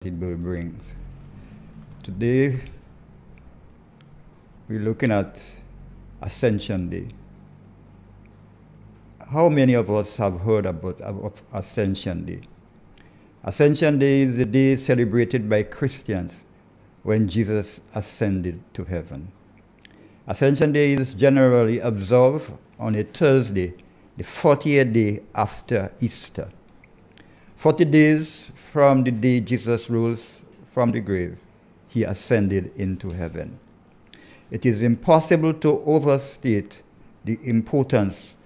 it will bring. Today, we're looking at Ascension Day. How many of us have heard of Ascension Day? Ascension Day is the day celebrated by Christians when Jesus ascended to heaven. Ascension Day is generally observed on a Thursday, the 40th day after Easter. 40 days from the day Jesus rose from the grave, he ascended into heaven. It is impossible to overstate the importance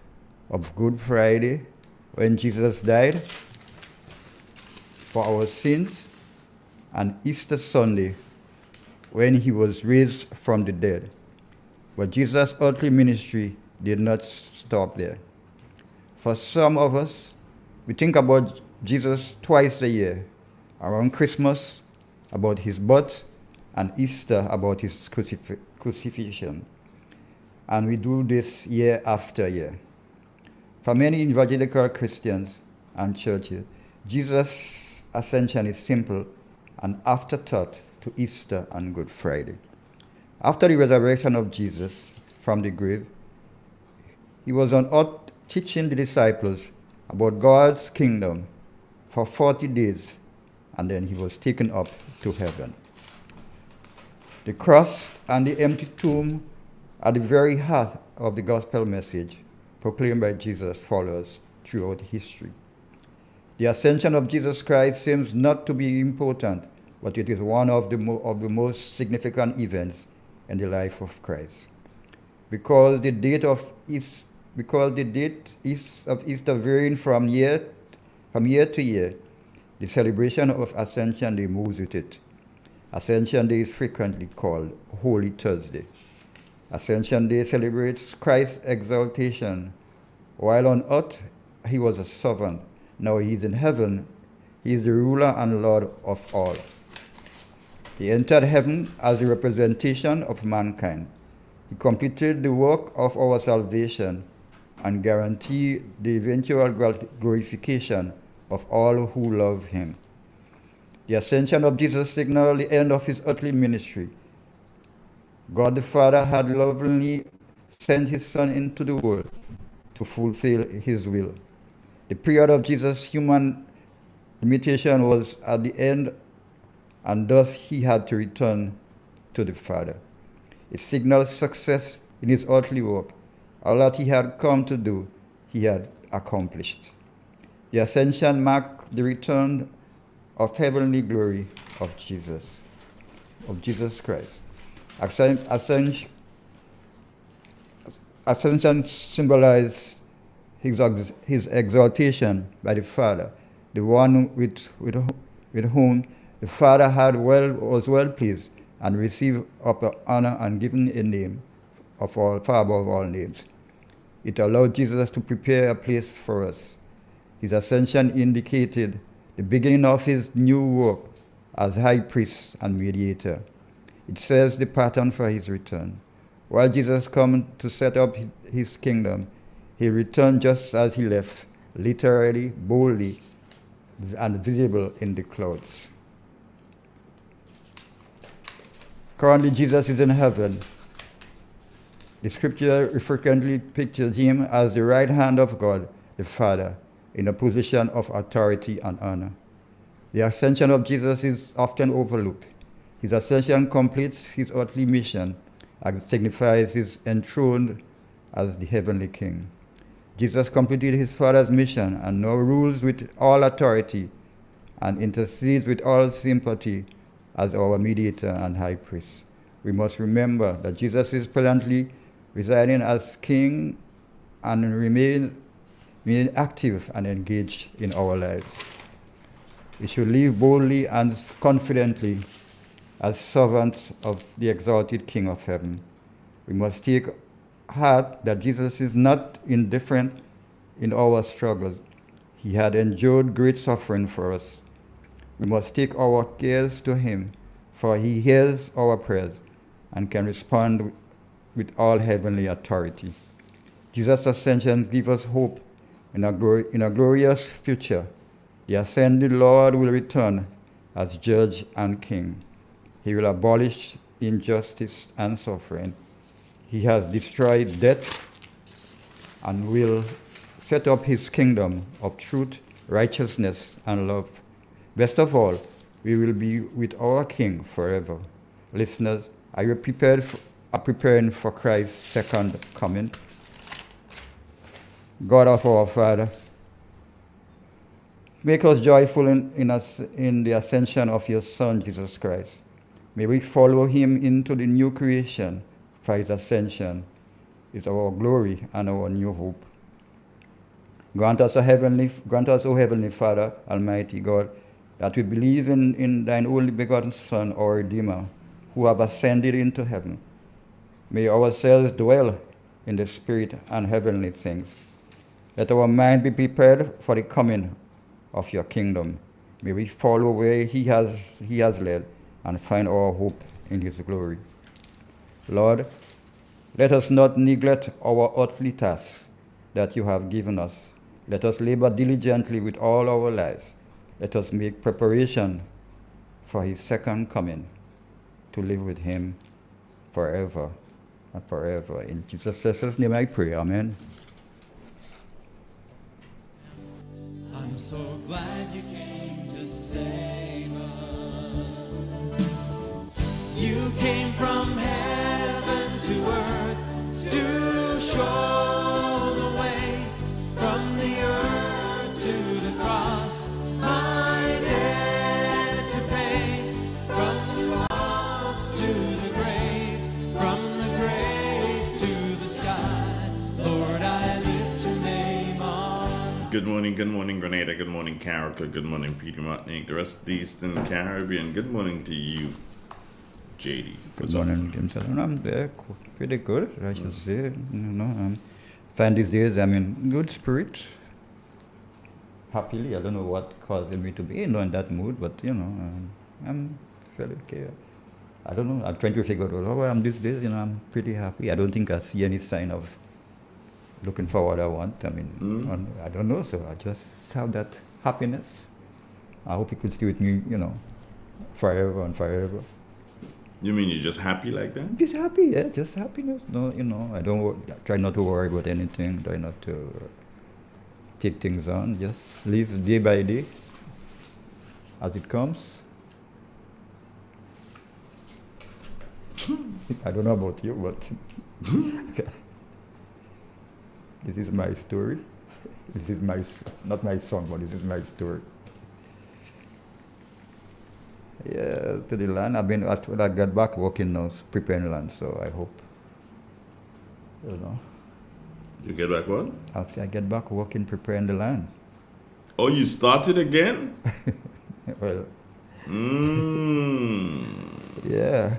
of Good Friday, when Jesus died for our sins, and Easter Sunday, when he was raised from the dead. But Jesus' earthly ministry did not stop there. For some of us, we think about Jesus twice a year, around Christmas, about his birth, and Easter, about his crucifixion. And we do this year after year. For many evangelical Christians and churches, Jesus' ascension is simple an afterthought to Easter and Good Friday. After the resurrection of Jesus from the grave, he was on earth teaching the disciples about God's kingdom for 40 days, and then he was taken up to heaven. The cross and the empty tomb are the very heart of the gospel message proclaimed by Jesus' followers throughout history. The ascension of Jesus Christ seems not to be important, but it is one of the most significant events in the life of Christ. Because the date of Easter varying from year to year, the celebration of Ascension Day moves with it. Ascension Day is frequently called Holy Thursday. Ascension Day celebrates Christ's exaltation. While on earth, he was a servant. Now he is in heaven. He is the ruler and Lord of all. He entered heaven as a representation of mankind. He completed the work of our salvation and guaranteed the eventual glorification of all who love him. The ascension of Jesus signaled the end of his earthly ministry. God the Father had lovingly sent his Son into the world to fulfill his will. The period of Jesus' human limitation was at the end, and thus he had to return to the Father. It signaled success in his earthly work. All that he had come to do, he had accomplished. The ascension marked the return of heavenly glory of Jesus Christ. Ascension symbolized his exaltation by the Father, the one with whom the Father was well pleased and received upper honor and given a name far above all names. It allowed Jesus to prepare a place for us. His ascension indicated the beginning of his new work as high priest and mediator. It sets the pattern for his return. While Jesus came to set up his kingdom, he returned just as he left, literally, boldly, and visible in the clouds. Currently, Jesus is in heaven. The scripture frequently pictures him as the right hand of God, the Father, in a position of authority and honor. The ascension of Jesus is often overlooked. His ascension completes his earthly mission and signifies his enthroned as the heavenly King. Jesus completed his Father's mission and now rules with all authority and intercedes with all sympathy as our mediator and high priest. We must remember that Jesus is presently residing as King and remain active and engaged in our lives. We should live boldly and confidently as servants of the exalted King of heaven. We must take heart that Jesus is not indifferent in our struggles. He had endured great suffering for us. We must take our cares to him, for he hears our prayers and can respond with all heavenly authority. Jesus' ascension gives us hope in a glorious future. The ascended Lord will return as judge and king. He will abolish injustice and suffering. He has destroyed death and will set up his kingdom of truth, righteousness, and love. Best of all, we will be with our King forever. Listeners, are you preparing for Christ's second coming? God of our Father, make us joyful in the ascension of your Son, Jesus Christ. May we follow him into the new creation, for his ascension is our glory and our new hope. Grant us, O Heavenly Father, Almighty God, that we believe in thine only begotten Son, our Redeemer, who have ascended into heaven. May ourselves dwell in the spirit and heavenly things. Let our mind be prepared for the coming of your kingdom. May we follow where he has led and find our hope in his glory. Lord, let us not neglect our earthly tasks that you have given us. Let us labor diligently with all our lives. Let us make preparation for his second coming to live with him forever and forever. In Jesus' name I pray, amen. I'm so glad you came to save us. You came from heaven to earth to show the way from the earth to the cross. My debt to pay, from the cross to the grave, from the grave to the sky. Lord, I lift your name on. Good morning, Grenada. Good morning, Carricker. Good morning, Peter Martinique. The rest of the Eastern Caribbean. Good morning to you, JD. Good morning, Tim. I'm there, pretty good, I should say. Find these days I'm in good spirit. Happily, I don't know what caused me to be in that mood, but I'm fairly okay. I don't know. I'm trying to figure out how I am these days. I'm pretty happy. I don't think I see any sign of looking for what I want. I don't know. So I just have that happiness. I hope it could stay with me, forever and forever. You mean you're just happy like that? Just happy, yeah, just happiness. No, I try not to worry about anything. Try not to take things on. Just live day by day as it comes. I don't know about you, but this is my story. This is not my song, but this is my story. Yeah, to the land. I got back working now, preparing land, so I hope, You get back what? I get back working, preparing the land. Oh, you started again? Well, Yeah.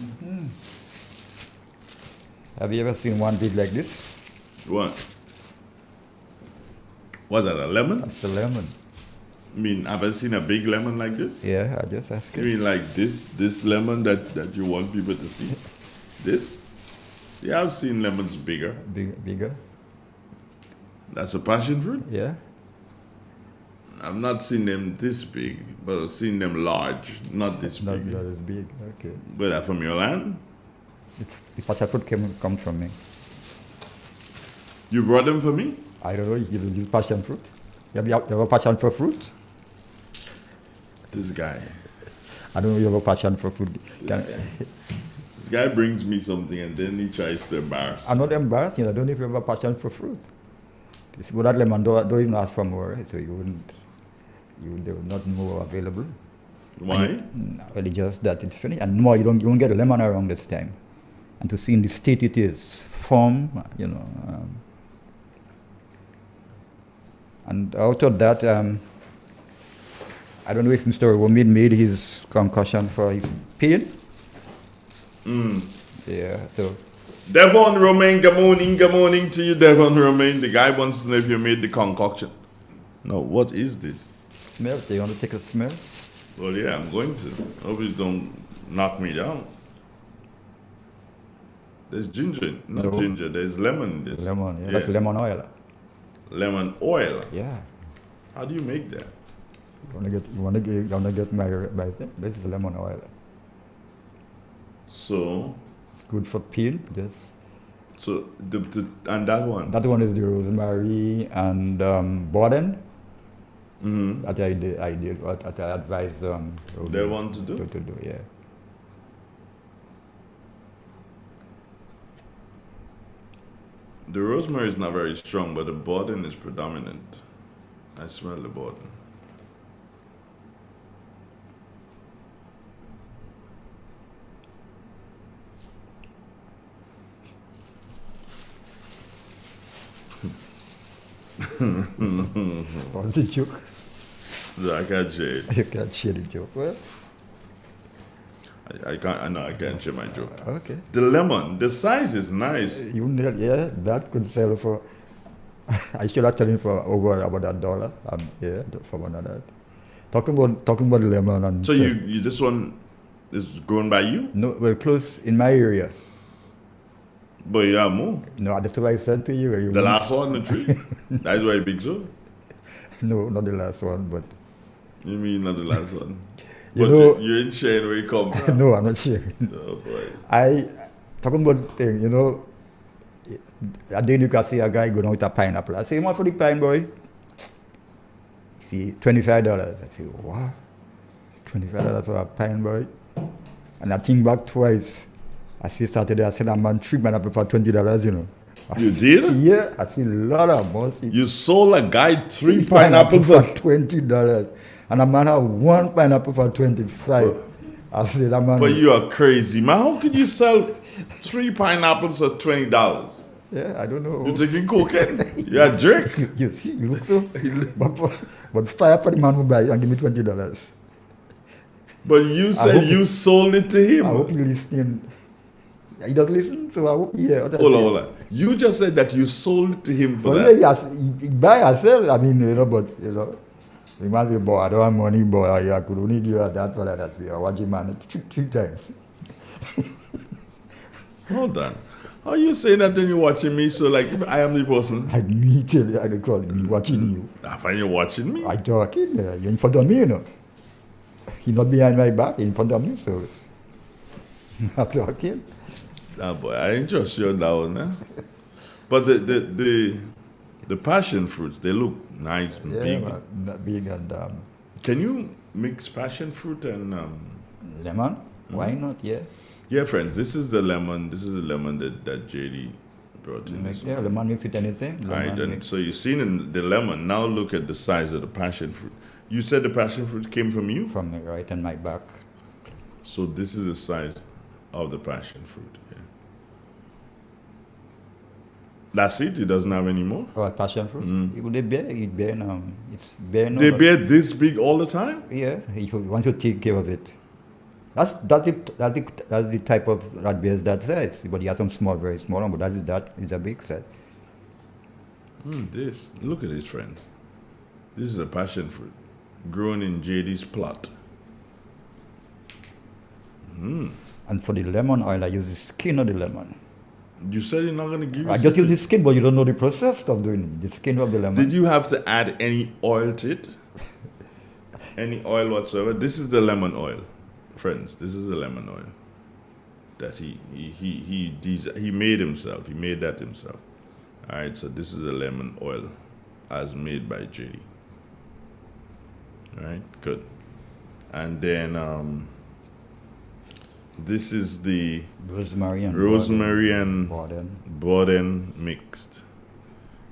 Mm-hmm. Have you ever seen one big like this? What? Was that a lemon? That's a lemon. I mean, have I seen a big lemon like this? Yeah, I just asked You you. mean like this lemon that you want people to see? This? Yeah, I've seen lemons bigger. Bigger? That's a passion fruit? Yeah. I've not seen them this big, but I've seen them large, not this Not big. as big. Okay. But that's from your land? The passion fruit comes from me. You brought them for me? I don't know. You use passion fruit. You have a passion for fruit? This guy. I don't know. You have a passion for fruit. This guy brings me something and then he tries to embarrass. I'm not embarrassed. I don't know if you have a passion for fruit. But that lemon don't even ask for more, right? So there will not more available. Why? Well, it's just that it's finished, and more you don't get a lemon around this time. And to see in the state it is, form, and out of that, I don't know if Mr. Womid made his concussion for his pain. Yeah, so. Devon Romain, good morning to you, Devon Romain. The guy wants to know if you made the concoction. No, what is this? Smell? Do you want to take a smell? Well, yeah, I'm going to. Always don't knock me down. There's ginger, not No. ginger, there's lemon in this. Lemon, yeah. That's lemon oil. Lemon oil. Yeah. How do you make that? You wanna get my thing? This is lemon oil. So, It's good for peel. Yes. so and that one. That one is the rosemary and borden. Mm-hmm. That I did what I advise They want to do. to do, yeah. The rosemary is not very strong, but the borden is predominant. I smell the borden. What's the joke? I can't share it. You can't share the joke. Well, I can't. I know I can't share my joke. okay. The lemon, the size is nice. You know, yeah, that could sell for. I should have told him for over about $1. Yeah, for one of that. Talking about lemon and. So you this one is grown by you, No, well, close in my area. but you have more. No, that's what I said to you. The last one, the tree. That's why big so. No, not the last one, but You mean not the last one? You But know- you ain't sharing where you come from. no, I'm not sure. Oh boy. I talking about thing, you know. A day you can see a guy going out with a pineapple. I say, "What for the pine, boy?" See, $25. I say, "What? $25 for a pine, boy?" And I think back twice. I see Saturday. I said, "I'm on 3 pineapple for $20." You know. You did? Yeah, I see a lot of mercy. You sold a guy 3 pineapples for for $20, and a man had 1 pineapple for $25. I said, "That man." But you are crazy, man. How could you sell 3 pineapples for $20? Yeah, I don't know. You taking cocaine? You a jerk? You see, you look so. but fire for the man who buy it and give me $20. But you said hope- you sold it to him. I hope you listening. He doesn't listen, so I hope he hear what I Hold on, say. hold on. You just said that you sold it to him for Well, that. yeah, he buy and sell. I mean, you know, but you know, the man say, "Boy, I don't have money, boy. I could only give you that for that." I say, "I watch him man three times." Hold on. How you saying that then you're watching me? So like I am the person. I me tell you, I dey call me watching you. I find you watching me. I talking. You're in front of me, you know. He not behind my back. He in front of me, so I'm talking. Ah boy, I ain't just you on that one, eh? But the passion fruits, they look nice and Yeah, big. man, not big and Can you mix passion fruit and lemon. Why not? Yeah. yeah, friends, this is the lemon. This is the lemon that JD brought in. this Yeah, lemon mix with anything. All right, Lemon and mix. so you've seen in the lemon. Now look at the size of the passion fruit. You said the passion fruit came from you? From me right on my back. So this is the size of the passion fruit. Yeah. That's it? It doesn't have any more? Or passion fruit. They bear it bear now. It's bear now. They but- bear this big all the time? Yeah, if you want to take care of it. That's the type of that bears that size. But you have some small, very small one, but that is a big size. This. Look at this, friends. This is a passion fruit grown in JD's plot. And for the lemon oil, I use the skin of the lemon. You said you're not going to give you I just use the skin, but you don't know the process of doing it. The skin of the lemon. Did you have to add any oil to it? Any oil whatsoever? This is the lemon oil, friends. This is the lemon oil that he made himself. He made that himself. All right. So this is the lemon oil, as made by JD. All right. Good. And then this is the Rosemary and borden. borden mixed.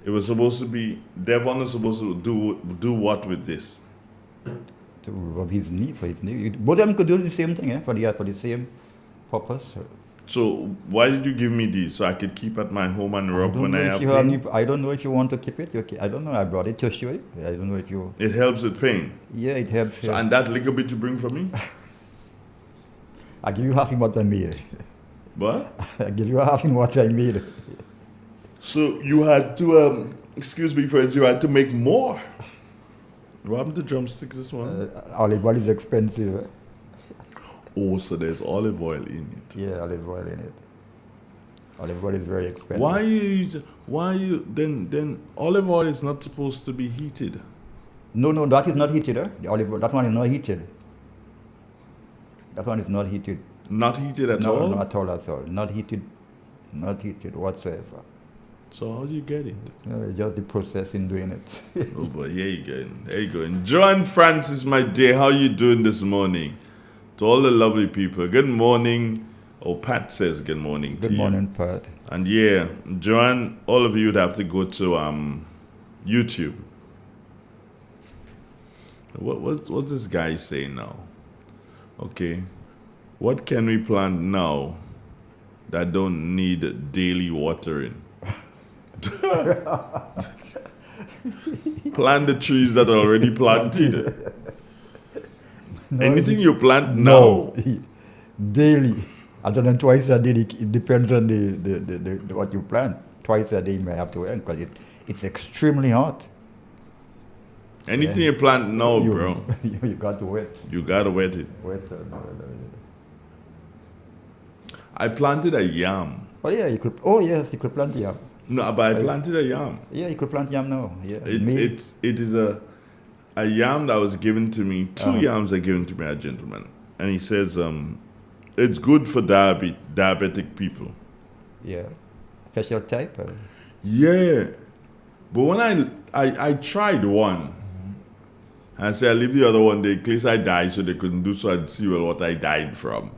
It was supposed to be. Devon was supposed to do what with this? To rub his knee for his knee. Both of them could do the same thing, for the same purpose. So why did you give me these so I could keep at my home and rub when I have pain? I don't know if you want to keep it. Okay. I don't know. I brought it to show you. I don't know if you. It helps with pain. Yeah, it helps. So, and that little bit you bring for me? I give you half in what I made. What? I give you half in what I made. So you had to, excuse me, friends, you had to make more. What happened to drumsticks this one? Olive oil is expensive. Oh, so there's olive oil in it. Yeah, olive oil in it. Olive oil is very expensive. Why you then olive oil is not supposed to be heated? No, that is not heated. The olive oil, that one is not heated. That one is not heated. Not heated at No, all? no, at all. Not heated whatsoever. So how do you get it? Just the process in doing it. Oh boy, here you go. There you go. And Joan Francis, my dear, how you doing this morning? To all the lovely people, good morning. Oh, Pat says good morning to you. Good morning, Pat. And yeah, Joan, all of you would have to go to YouTube. What's this guy saying now? Okay. What can we plant now that don't need daily watering? Plant the trees that are already planted. Anything you plant now. No, daily. Other than twice a day, it depends on the what you plant. Twice a day you may have to wait because it's extremely hot. Anything you plant now, bro. You got to wet. You gotta wet it. I planted a yam. Oh yeah, you could. Oh yes, you could plant yam. No, but I planted a yam. Yeah, you could plant yam now. Yeah, It is a yam that was given to me. Two yams are given to me, a gentleman, and he says it's good for diabetic people. Yeah, special type. Yeah, but when I tried one, and I said I leave the other one there in case I die, so they couldn't do so I'd see what I died from,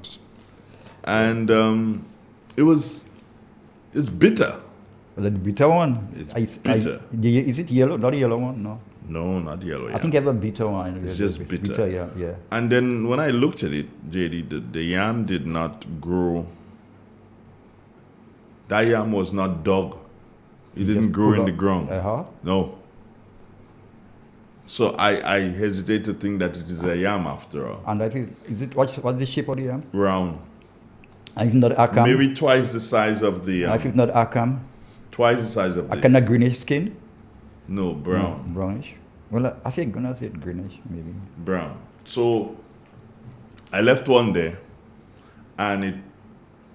and it's bitter. The bitter one. It's bitter. Is it yellow? Not the yellow one, no. No, not yellow. I think I have a bitter one. It's just bitter. Bitter, yeah. And then when I looked at it, JD, the yam did not grow. That yam was not dug. It didn't grow in the ground. No. So I hesitate to think that it is a yam after all. And I think, what's the shape of the yam? Round. And it's not akam? Maybe twice the size of the If it's not akam? Twice the size of this. A kind of greenish skin? No, brown. No, brownish. Well, I said greenish, maybe. Brown. So I left one there, and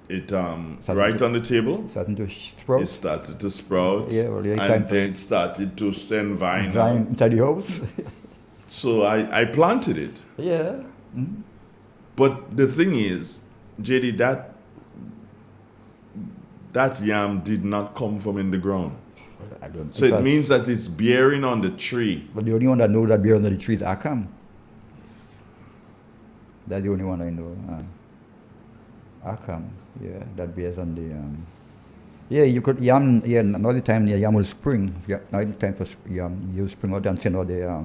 it right on the table. Starting to sprout. It started to sprout. Yeah, well, and then it started to send vine. Vine inside the house. So I planted it. Yeah. Mm-hmm. But the thing is, JD, that yam did not come from in the ground. I don't. So it means that it's bearing on the tree. But the only one that knows that bears on the tree is akam. That's the only one I know. Akam, yeah, that bears on the. Yeah, you could yam. Yeah, another time the yam will spring. Yeah, now it's time for yam. You spring out and send out the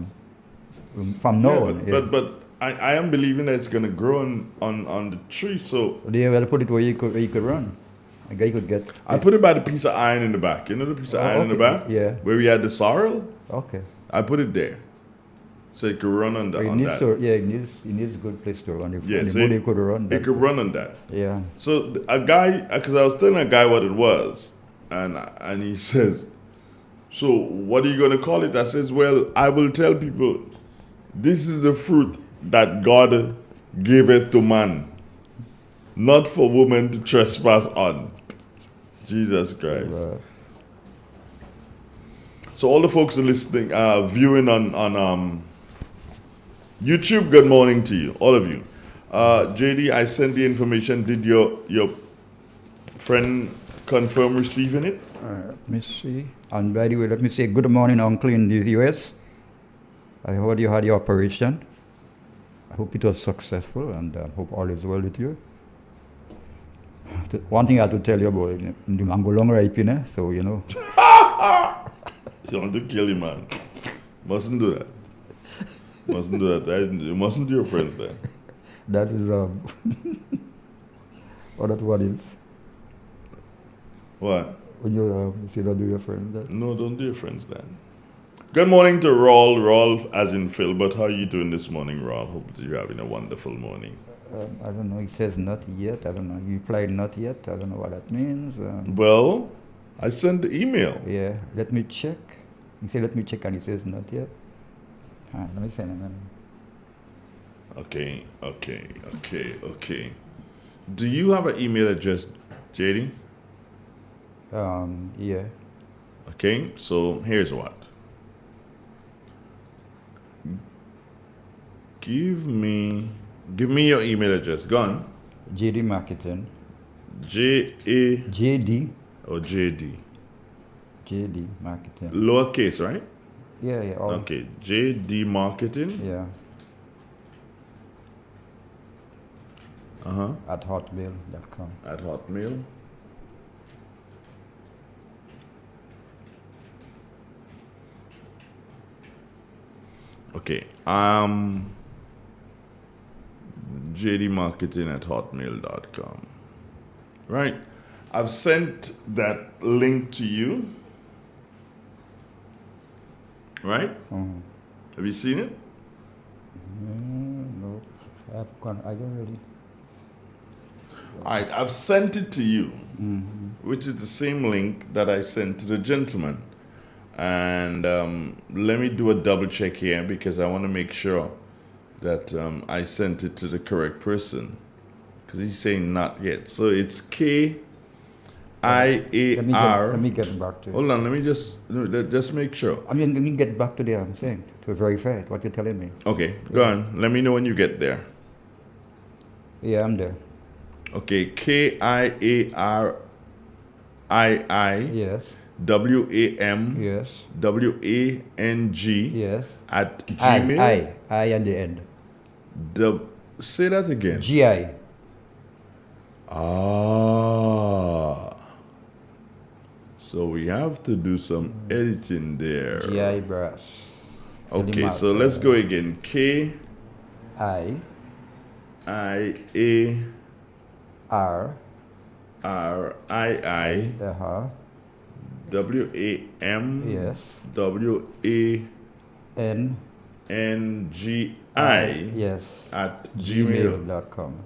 from now. But I am believing that it's gonna grow on the tree. So they will put it where you could run. A guy could get. I put it by the piece of iron in the back. You know the piece of iron in the back? Yeah. Where we had the sorrel? Okay. I put it there. So it could run on that. It needs a good place to run. It could run. It could run on that. Yeah. So a guy, because I was telling a guy what it was, and he says, so what are you going to call it? I says, well, I will tell people, this is the fruit that God gave it to man, not for woman to trespass on. Jesus Christ. Right. So all the folks are listening, viewing on YouTube, good morning to you, all of you. JD, I sent the information. Did your friend confirm receiving it? Let me see. And by the way, let me say good morning, Uncle in the US. I heard you had your operation. I hope it was successful, and I hope all is well with you. One thing I have to tell you about the mango long ripe, so you know. You want to kill him, man. Mustn't do that. Mustn't do that. You mustn't do your friends then. That is or that what is? What? When you say don't do your friends then? No, don't do your friends then. Good morning to Rolf as in Phil, but how are you doing this morning, Rolf? Hope that you're having a wonderful morning. I don't know. He says not yet. I don't know. He replied not yet. I don't know what that means. Well, I sent the email. Yeah. Let me check. He said, let me check, and he says not yet. Let me send him. Okay. Do you have an email address, JD? Yeah. Okay, so here's what. Give me your email address. Go on. JD Marketing. J-A JD. or J-D? JD Marketing. Lowercase, right? Yeah. All, Okay. J-D Marketing. Yeah. Uh-huh. At hotmail.com. At Hotmail. Okay. jdmarketing at hotmail.com. Right. I've sent that link to you. Right? Mhm. Have you seen it? No, I've gone. I don't really. All right. I've sent it to you, which is the same link that I sent to the gentleman. And let me do a double check here because I want to make sure that I sent it to the correct person, because he's saying not yet. So it's K-I-A-R. Let me get back to it. Hold on, let me just make sure. I mean, let me get back to there. I'm saying to verify it, what you're telling me. Okay, go on. Let me know when you get there. Yeah, I'm there. Okay, K-I-A-R-I-I. Yes. W-A-M. Yes. W-A-N-G. Yes. At Gmail. I on the end. Say that again. GI. So we have to do some editing there. GI brass. Okay, so let's go again. I K-I-A-R-I-I. R. W-A-M. Yes. W-A-N-G-I. Yes. At Gmail. Gmail.com.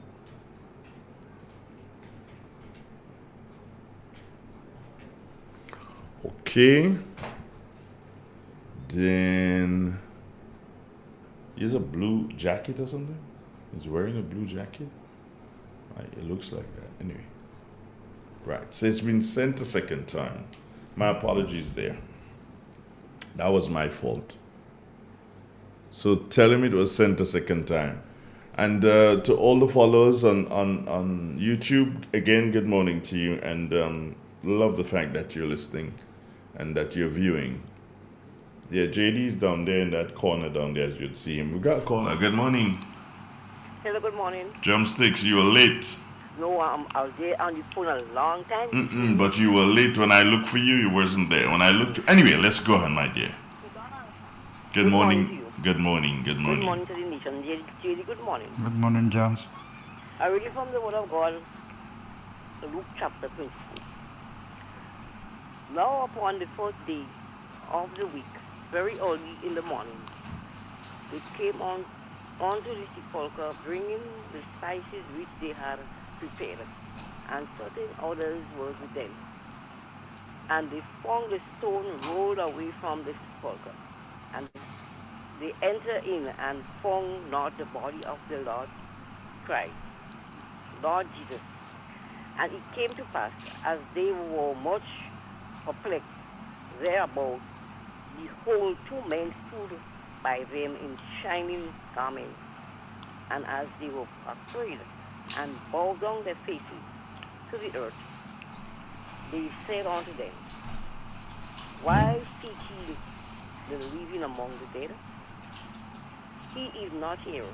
Okay. Then he's a blue jacket or something. He's wearing a blue jacket. Right, it looks like that. Anyway. Right. So it's been sent a second time. My apologies there. That was my fault. So tell him it was sent a second time. And to all the followers on YouTube, again, good morning to you. And love the fact that you're listening and that you're viewing. Yeah, JD's down there in that corner down there, as you'd see him. We got a caller. Good morning. Hello, good morning. Drumsticks, you were late. No, I was there on the phone a long time. But you were late. When I looked for you, you wasn't there. When I looked... Anyway, let's go on, my dear. Good morning. to you. Good morning. Good Good morning. morning to the nation. JD, good morning. Good morning, James. I read it from the Word of God, Luke chapter 22. Now upon the first day of the week, very early in the morning, they came onto the sepulchre, bringing the spices which they had prepared, and certain others were with them. And they found the stone rolled away from the sepulchre, and they entered in and found not the body of the Lord Christ, Lord Jesus. And it came to pass, as they were much perplexed thereabout, behold, two men stood by them in shining garments. And as they were afraid and bowed down their faces to the earth, they said unto them, Why seek ye the living among the dead? He is not here,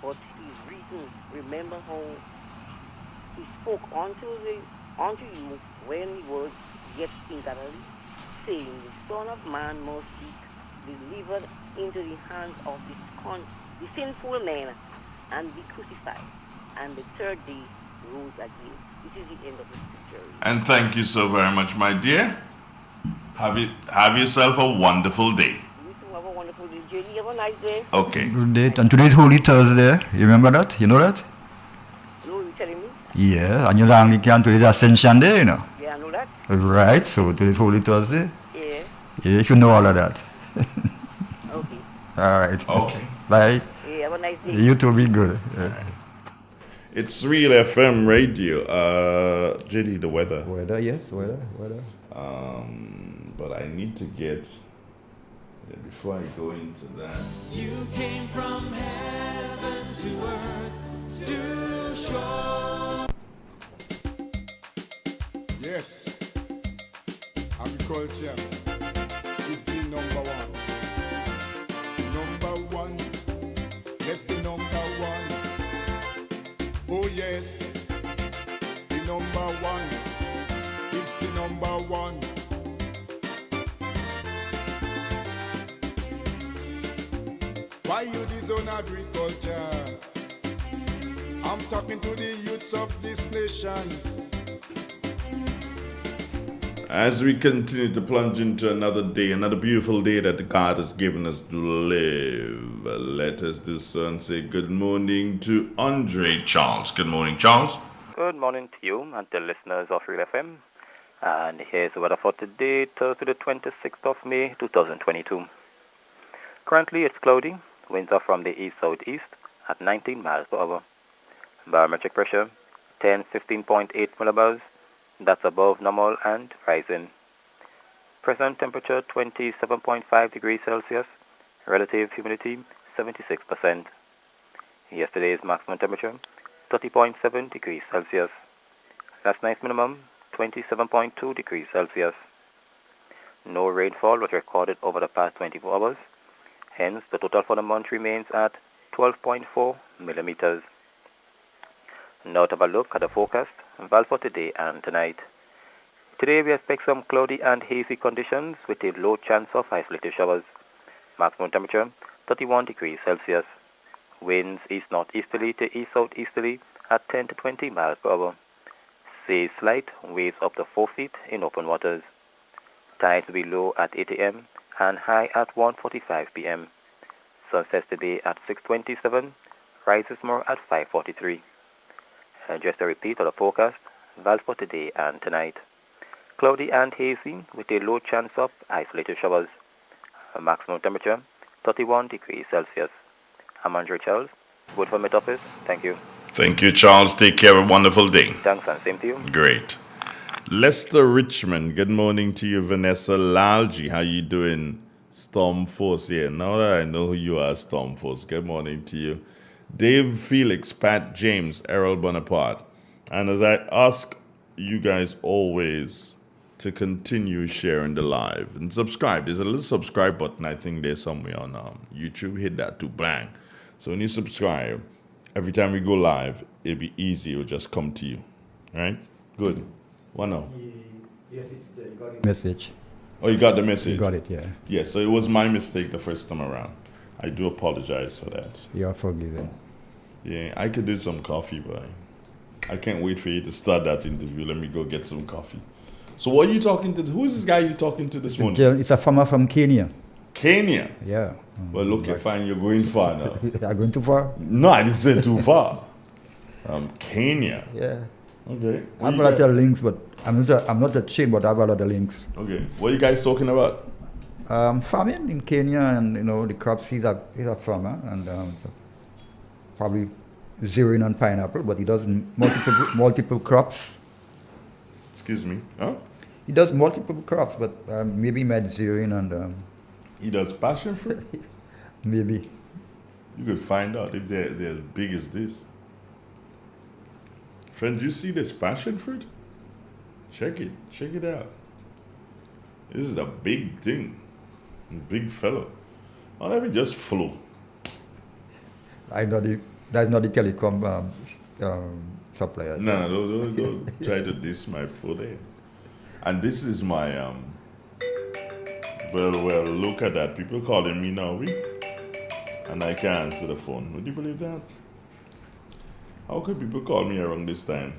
but he is risen. Remember how he spoke unto you when he was yet in Galilee, saying, The Son of Man must be delivered into the hands of the sinful man and be crucified, and the third day rose again. This is the end of the scripture. And thank you so very much, my dear. Have yourself a wonderful day. You too have a wonderful day. JD, have a nice day. Okay. Good day. And today's Holy Thursday. You remember that? You know that? No, you telling me? Yeah. And you're Anglican. Today's Ascension Day, you know. Yeah, I know that. Right. So today's Holy Thursday. Yeah. Yeah, you should know all of that. Okay. All right. Okay. Bye. Yeah, have a nice day. You too. Be good. Yeah. It's Real FM Radio. JD, the weather. Weather, yes. Weather. But I need to get... before I go into that... You came from heaven. agriculture is the number one. Number one. Yes, the number one. Oh yes, the number one. It's the number one. Why you disown agriculture? I'm talking to the youths of this nation. As we continue to plunge into another day, another beautiful day that God has given us to live, let us do so and say good morning to Andre Charles. Good morning, Charles. Good morning to you and the listeners of Real FM. And here's the weather for today, Thursday the 26th of May, 2022. Currently it's cloudy. Winds are from the east-southeast at 19 miles per hour. Barometric pressure, 15.8 millibars. That's above normal and rising. Present temperature, 27.5 degrees Celsius. Relative humidity, 76%. Yesterday's maximum temperature, 30.7 degrees Celsius. Last night's minimum, 27.2 degrees Celsius. No rainfall was recorded over the past 24 hours. Hence, the total for the month remains at 12.4 millimeters. Now to have a look at the forecast, val for today and tonight. Today we expect some cloudy and hazy conditions with a low chance of isolated showers. Maximum temperature, 31 degrees Celsius. Winds east-northeasterly to east-southeasterly at 10 to 20 miles per hour. Seas slight, waves up to 4 feet in open waters. Tides will be low at 8 a.m. and high at 1:45 p.m. Sunset today at 6:27, rises more at 5:43. Just a repeat of the forecast, val for today and tonight. Cloudy and hazy with a low chance of isolated showers. A maximum temperature, 31 degrees Celsius. I'm Andre Charles. Good for Met Office. Thank you. Thank you, Charles. Take care. Have a wonderful day. Thanks and same to you. Great. Lester Richmond, good morning to you. Vanessa Lalji, how you doing? Storm Force, yeah, now that I know who you are, Storm Force, good morning to you. Dave Felix, Pat James, Errol Bonaparte. And as I ask you guys always to continue sharing the live and subscribe. There's a little subscribe button, I think there's somewhere on YouTube. Hit that too, bang. So when you subscribe, every time we go live, it'll be easy. It'll just come to you. All right? Good. What now? Yes, it's there. You got the message. Oh, you got the message? You got it, yeah. Yeah, so it was my mistake the first time around. I do apologize for that. You are forgiven. Yeah, I could do some coffee, but I can't wait for you to start that interview. Let me go get some coffee. So what are you talking to? Who is this guy you're talking to this morning? It's a farmer from Kenya. Kenya? Yeah. Well, look, you're fine. You're going far now. Are you going too far? No, I didn't say too far. Kenya. Yeah. Okay. I'm going to tell links, but I'm not ashamed, but I have a lot of links. Okay. What are you guys talking about? Farming in Kenya, and the crops. He's a farmer, and probably zeroing on pineapple, but he does multiple crops. Excuse me. Huh? He does multiple crops, but maybe he might zeroing and. He does passion fruit. Maybe. You could find out if they're as big as this. Friends, you see this passion fruit? Check it. Check it out. This is a big thing. A big fellow. Oh, let me just flew. That's not the telecom supplier. No, don't try to diss my food there. And this is my well, look at that. People calling me now, and I can't answer the phone. Would you believe that? How could people call me around this time?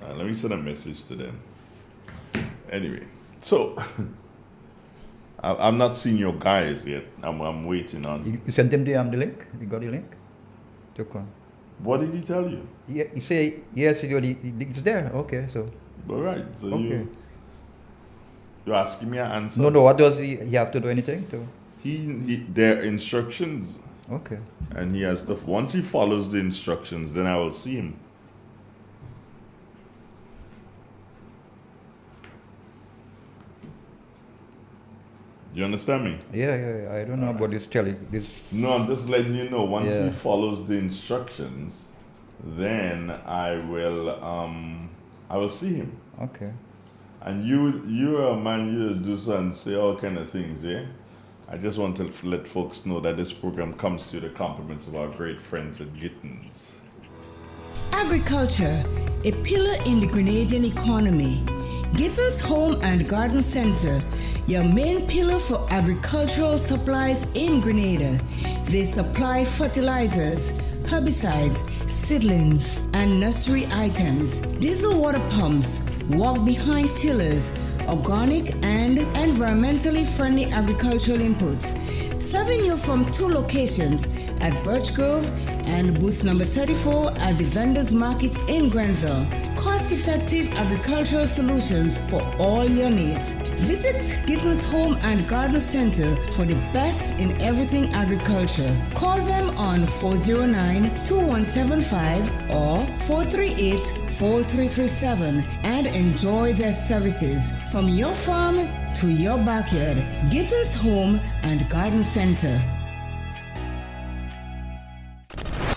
Let me send a message to them. Anyway, so I'm not seeing your guys yet. I'm waiting on. You sent him the link? You got the link? To come. What did he tell you? Yeah, he say yes. It's there. Okay, so. All right. So okay. you're asking me an answer. No. What does he have to do anything to? Their instructions. Okay. And he has stuff. Once he follows the instructions, then I will see him. You understand me? Yeah. I don't know about this this. No, I'm just letting you know. Once he follows the instructions, then I will I will see him. Okay. And you are a man, you do so and say all kind of things, yeah? I just want to let folks know that this program comes to the compliments of our great friends at Gittins. Agriculture, a pillar in the Grenadian economy. Gittins Home and Garden Center, your main pillar for agricultural supplies in Grenada. They supply fertilizers, herbicides, seedlings, and nursery items, diesel water pumps, walk-behind tillers, organic and environmentally friendly agricultural inputs. Serving you from 2 locations at Birch Grove and booth number 34 at the Vendors Market in Grenville. Cost-effective agricultural solutions for all your needs. Visit Gittins Home and Garden Center for the best in everything agriculture. Call them on 409-2175 or 438-4337 and enjoy their services from your farm to your backyard. Gittins Home and Garden Center.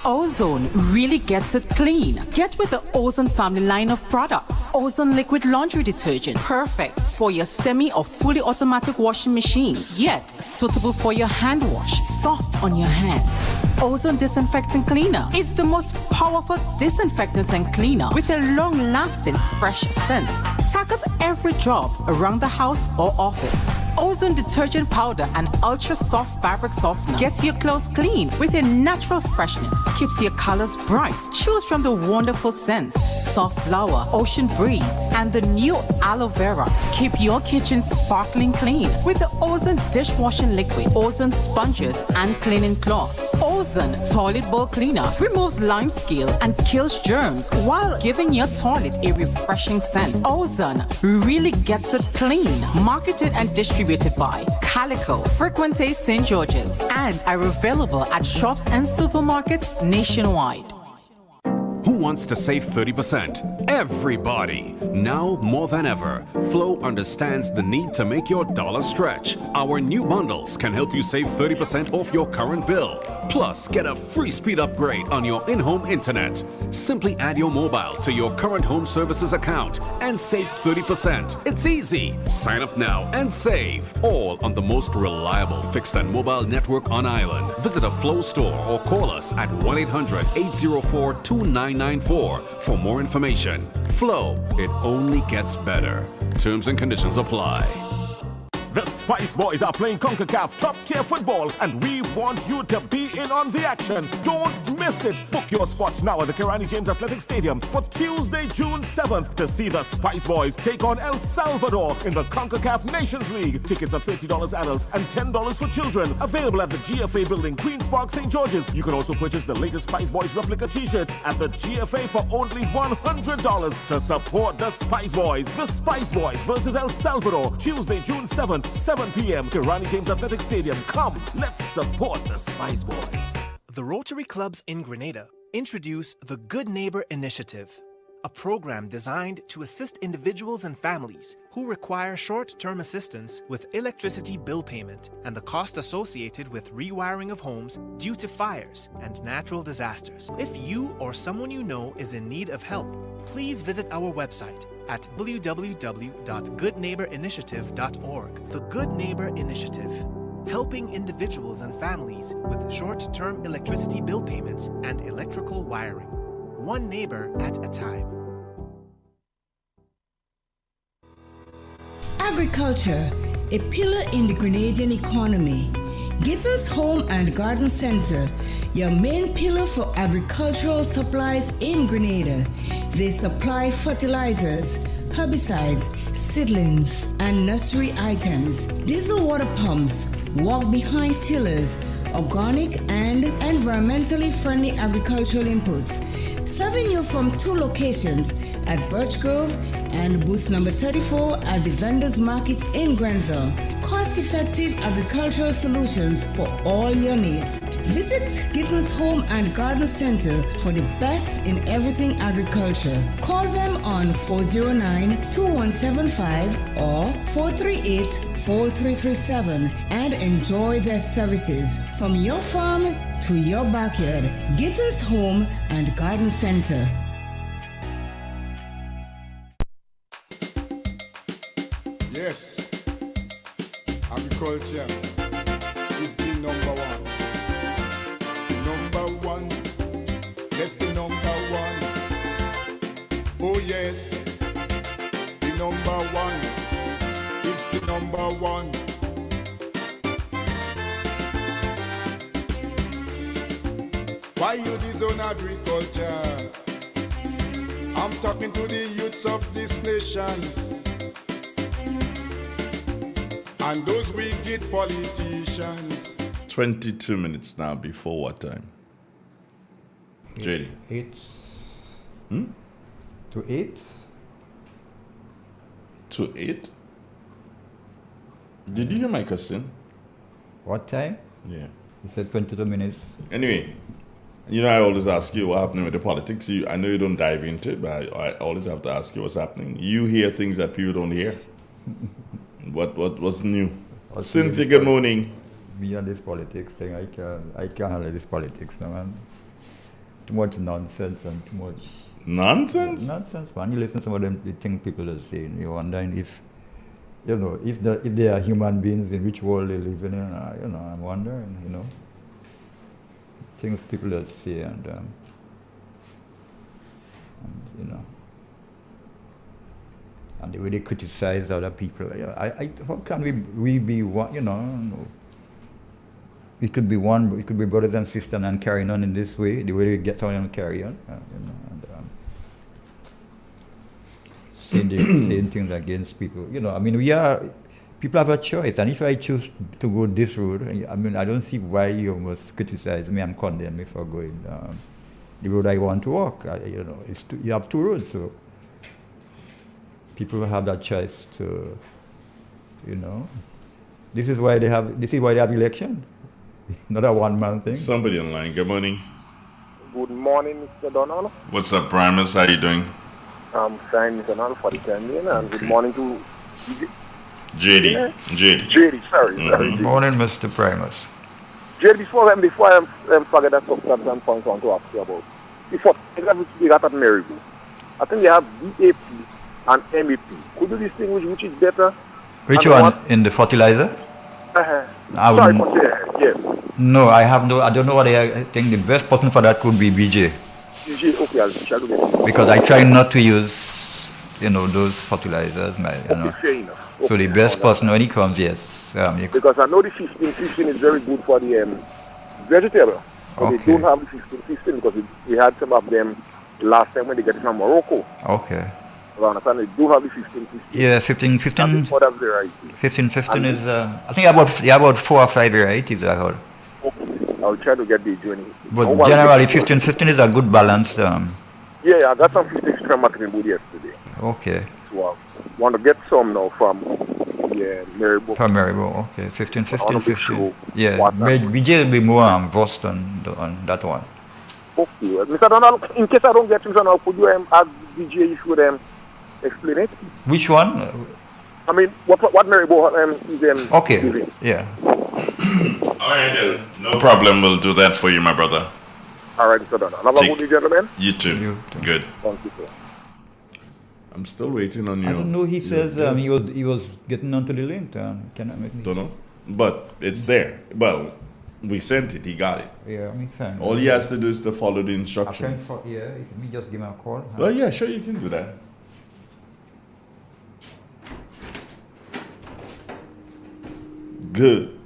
Ozone really gets it clean. Get with the Ozone family line of products. Ozone liquid laundry detergent, perfect for your semi or fully automatic washing machines, yet suitable for your hand wash, soft on your hands. Ozone disinfectant cleaner. It's the most powerful disinfectant and cleaner with a long-lasting fresh scent. Tackles every job around the house or office. Ozone detergent powder and ultra soft fabric softener gets your clothes clean with a natural freshness, keeps your colors bright. Choose from the wonderful scents, soft flower, ocean breeze, and the new aloe vera. Keep your kitchen sparkling clean with the Ozone dishwashing liquid, Ozone sponges, and cleaning cloth. Ozone toilet bowl cleaner removes lime scale and kills germs while giving your toilet a refreshing scent. Ozone really gets it clean. Marketed and distributed by Calico, Frequente St. George's, and are available at shops and supermarkets nationwide. Who wants to save 30%? Everybody! Now more than ever, Flow understands the need to make your dollar stretch. Our new bundles can help you save 30% off your current bill. Plus, get a free speed upgrade on your in-home internet. Simply add your mobile to your current home services account and save 30%. It's easy. Sign up now and save. All on the most reliable fixed and mobile network on island. Visit a Flow store or call us at 1-800-804-2994 for more information. Flow, it only gets better. Terms and conditions apply. The Spice Boys are playing CONCACAF top-tier football, and we want you to be in on the action. Don't miss it. Book your spots now at the Kirani James Athletic Stadium for Tuesday, June 7th to see the Spice Boys take on El Salvador in the CONCACAF Nations League. Tickets are $30 adults and $10 for children. Available at the GFA building, Queen's Park, St. George's. You can also purchase the latest Spice Boys replica t-shirts at the GFA for only $100 to support the Spice Boys. The Spice Boys versus El Salvador, Tuesday, June 7th. 7 p.m. Kirani James Athletic Stadium. Come, let's support the Spice Boys. The Rotary Clubs in Grenada introduce the Good Neighbor Initiative, a program designed to assist individuals and families who require short-term assistance with electricity bill payment and the cost associated with rewiring of homes due to fires and natural disasters. If you or someone you know is in need of help, please visit our website at www.goodneighborinitiative.org. The Good Neighbor Initiative, helping individuals and families with short-term electricity bill payments and electrical wiring. One neighbor at a time. Agriculture, a pillar in the Grenadian economy. Gittins Home and Garden Center, your main pillar for agricultural supplies in Grenada. They supply fertilizers, herbicides, seedlings, and nursery items, diesel water pumps, walk-behind tillers, organic and environmentally friendly agricultural inputs. Serving you from 2 locations at Birch Grove and booth number 34 at the Vendors Market in Grenville. Cost-effective agricultural solutions for all your needs. Visit Gittins Home and Garden Center for the best in everything agriculture. Call them on 409-2175 or 438-4337 and enjoy their services from your farm to your backyard. Gittins Home and Garden Center. yes, agriculture is the number one. Number one, yes, the number one. Oh yes, the number one. It's the number one. Why you disown agriculture? I'm talking to the youths of this nation and those wicked politicians. 22 minutes now before what time? JD. 8 Hmm? to 8. To 8? Did you hear my question? What time? Yeah. He said 22 minutes. Anyway, you know, I always ask you what happening with the politics. I know you don't dive into it, but I always have to ask you what's happening. You hear things that people don't hear. What's new? Cynthia, good morning. Me and this politics thing, I can't handle this politics now, man. Too much nonsense and too much nonsense. Nonsense, man. You listen to some of them, the things people are saying. You wondering if, you know, if they are human beings, in which world they live in. You know, I'm wondering. You know, things people are saying, and you know, and the way they criticize other people. How can we be one? You know. We could be one, we could be brothers and sisters and carrying on in this way, the way we get on and carry on, you know, and saying things against people. You know, I mean, people have a choice, and if I choose to go this road, I mean, I don't see why you must criticize me and condemn me for going the road I want to walk. You know, you have two roads, so people have that choice to, you know. This is why they have election. Not a one-man thing. Somebody online. Good morning. Good morning, Mr. Donald. What's up, Primus? How you doing? I'm fine, Mr. Donald, for the time being, and good morning to JD. Yeah? JD, sorry. Good morning, Mr. Primus. JD, before I forget that substance and points I want to ask you about. Before we got at Maryville, I think they have DAP and MAP. Could you distinguish which is better? Which one? In the fertilizer? Sorry for saying, yes. No, I don't know what I think the best person for that could be BJ. BJ, okay, I'll check again. Because I try not to use, you know, those fertilizers. You know. Fair enough. Okay, so the best person when he comes, yes. Because I know the 15 is very good for the vegetable. So okay. They don't have the 15 because we had some of them last time when they get it from Morocco. Okay. They do have the 15. Yeah, 15. For that variety. 15 is, I think about 4 or 5 varieties I heard. Okay. I'll try to get the journey. But generally 15 is a good balance. Yeah, I got some 15 extra marketing wood yesterday. Okay. So I want to get some now from Maryville. From Maryville, okay. 15. Yeah, BJ will be more versed on that one. Okay. Mr. Donald, in case I don't get you, could you ask DJ if you would explain it? Which one? I mean, what Maryville is okay. giving? Yeah. All right, no problem. We'll do that for you, my brother. All right, Mr. Donald. Have a good day, gentlemen. You too. Good. Thank you, sir. I'm still waiting on you. I don't know. He says he was getting onto the link. Can I make me? Don't know, but it's there. Well, we sent it. He got it. Yeah, I mean, fine. All he has to do is to follow the instructions. Let me just give him a call. Well, yeah, sure, you can do that. Good.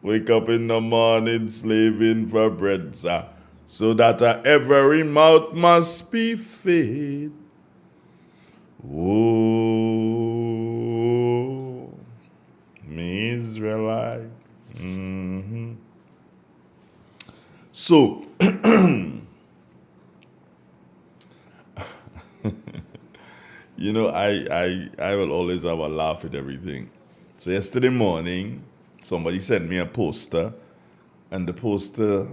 Wake up in the morning, slaving for bread, sir, so that every mouth must be fed. Oh, me Israelite. Mm-hmm. So, you know, I will always have a laugh at everything. So yesterday morning, somebody sent me a poster, and the poster,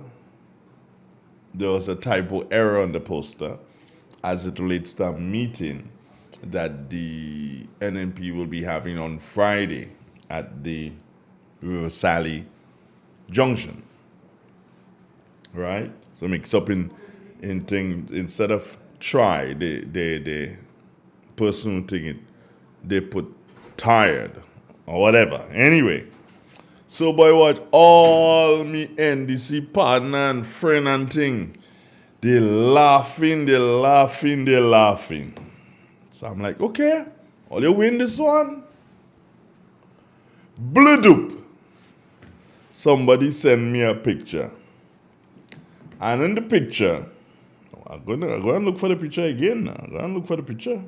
there was a typo error on the poster as it relates to a meeting that the NNP will be having on Friday at the River Sally Junction. Right? So mix up in things, instead of try, the person who think it they put tired or whatever. Anyway, so boy watch all me NDC partner and friend and thing. They laughing. So I'm like, okay, all you win this one? Bloop. Somebody send me a picture. And in the picture, I'm going to look for the picture again now. I'm going to look for the picture.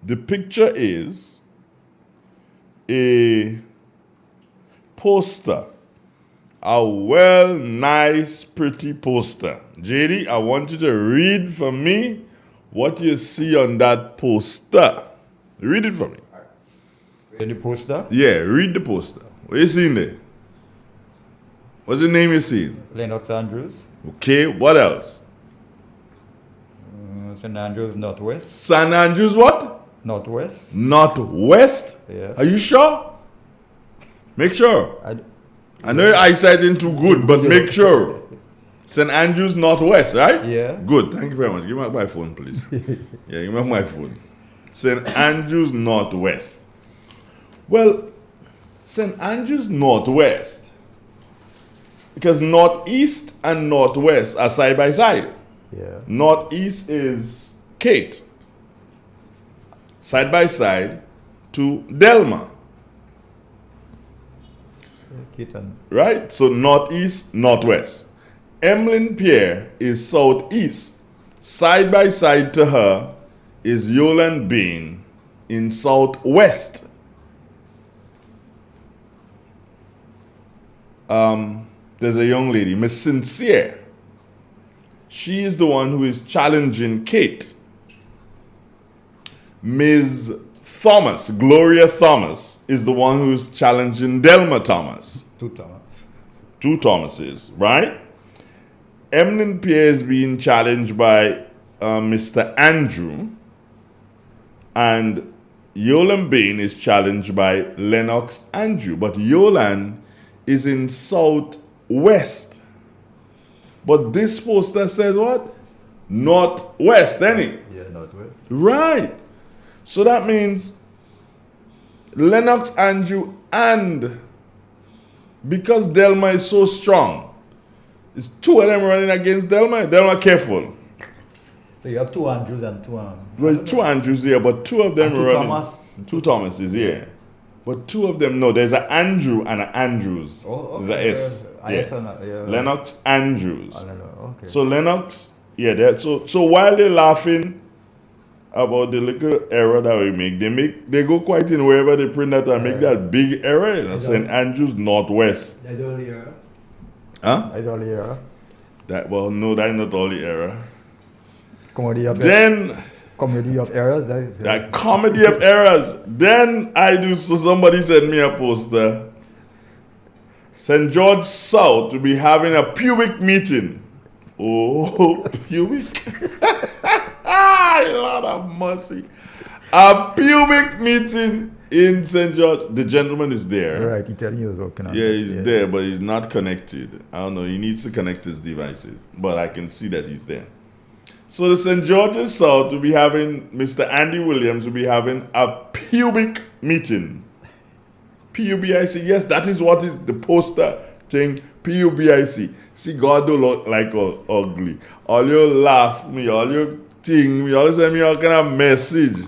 The picture is a poster. A nice, pretty poster. JD, I want you to read for me what you see on that poster. Read it for me. In the poster? Yeah, read the poster. What you seeing there? What's the name you seeing? Lennox Andrews. Okay, what else? St. Andrews Northwest. St. Andrews what? Northwest. Northwest? Yeah. Are you sure? Make sure. I know your eyesight ain't too good, but make sure. St. Andrews Northwest, right? Yeah. Good. Thank you very much. Give me my phone, please. Yeah, give me my phone. St. Andrews Northwest. Well, St. Andrews Northwest, because Northeast and Northwest are side by side. Yeah. Northeast is Kate, side by side to Delma. Keaton. Right? So Northeast, Northwest. Emmeline Pierre is Southeast. Side by side to her is Yolan Bain in Southwest. There's a young lady, Miss Sincere. She is the one who is challenging Kate. Ms. Thomas, Gloria Thomas, is the one who's challenging Delma Thomas. Two Thomases, right? Emmeline Pierre is being challenged by Mr. Andrew, and Yolan Bain is challenged by Lennox Andrew. But Yolan is in Southwest. But this poster says what? Northwest, ain't it? Yeah, Northwest. Right. So that means Lennox Andrew, and because Delma is so strong, it's two of them running against Delma. Delma, careful. So you have two Andrews and two Well, two Andrews here, but two of them and two running. Thomas. Two Thomases, yeah. But two of them, no, there's an Andrew and an Andrews. Oh, okay. There's an S. Yeah. Lennox Andrews. Okay. So Lennox, yeah, so while they're laughing about the little error that we make, they go quite in wherever they print that and make that big error, St. Andrews Northwest. That's only error. Huh? That's only error. No, that's not all the error. Comedy of errors. That comedy of errors. Then so somebody sent me a poster. St. George South will be having a pubic meeting. Oh, pubic? Lord have mercy. A pubic meeting in St. George. The gentleman is there. Right, he telling you it's working on. Yeah, he's there, but he's not connected. I don't know. He needs to connect his devices. But I can see that he's there. So the St. George's South will be having, Mr. Andy Williams will be having a pubic meeting. P-U-B-I-C. Yes, that is what is the poster thing. P-U-B-I-C. See, God don't look like all ugly. All you laugh me, all you thing me, all you send me all kind of message.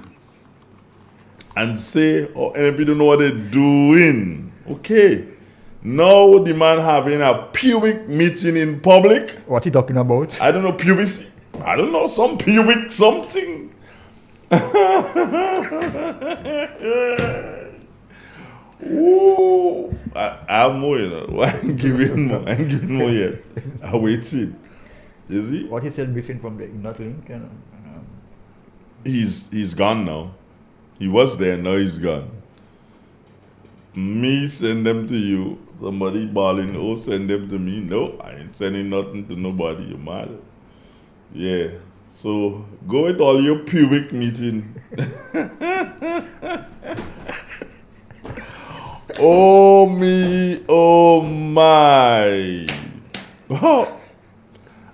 And say, and people don't know what they're doing. Okay. Now the man having a pubic meeting in public. What he talking about? I don't know, pubic. I don't know, some pubic something. Ooh, I have more, you know. I ain't giving more yet. I'm waiting. You see? What he said missing from the not link? He's gone now. He was there, now he's gone. Me send them to you. Somebody balling, send them to me. No, I ain't sending nothing to nobody. You mad? Yeah. So go with all your pubic meeting. Oh me, oh my.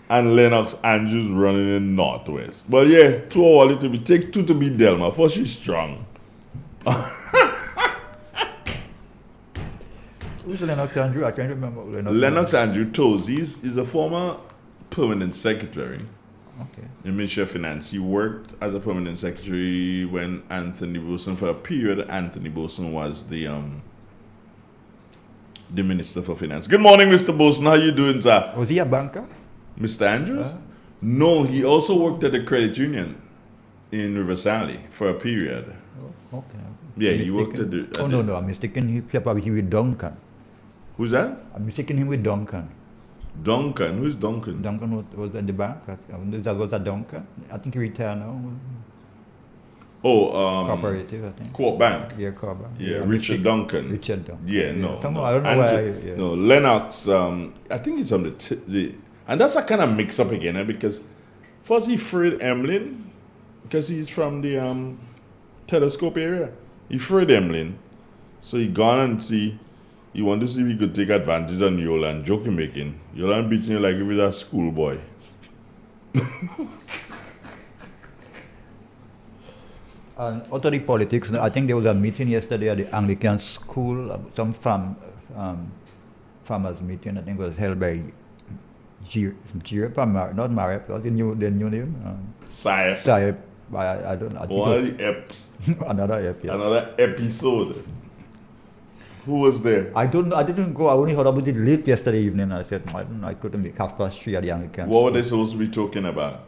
And and Lennox Andrews running in Northwest. But yeah, too early to be. Take 2 to beat Delma. First, she's strong. Who's Lennox Andrew? I can't remember. Lennox Andrew Toes. He's a former permanent secretary. Okay. In Ministry of Finance. He worked as a permanent secretary when Anthony Boson, for a period, Anthony Boson was the Minister for Finance. Good morning, Mr. Boson. How you doing, sir? Was he a banker? Mr. Andrews? No, he also worked at the credit union in Riverside for a period. Oh, okay. Yeah, he worked at the... No, I'm mistaken him probably with Duncan. Who's that? I'm mistaken him with Duncan. Duncan? Who's Duncan? Duncan was in the bank. That was a Duncan. I think he retired now. Oh, Cooperative, I think. Coop Bank. Yeah, Coop Bank. Yeah, Richard Duncan. Richard Duncan. Yeah, no. I don't know why. Yeah. No, Lennox, I think it's on the and that's a kind of mix up again, because first he freed Emlyn, because he's from the Telescope area. He freed Emlyn. So he gone and he wanted to see if he could take advantage of Yola and joke making. Yola beating you like if he was a schoolboy. And out of the politics, I think there was a meeting yesterday at the Anglican school, some farmers meeting, I think it was held by Jirep, not Marep, what's the new name? Saip. I don't know. One of the eps. Another ep, yes. Another episode. Who was there? I don't know. I didn't go. I only heard about it late yesterday evening. I said, I couldn't make 3:30 at the Anglican What were they supposed to be talking about?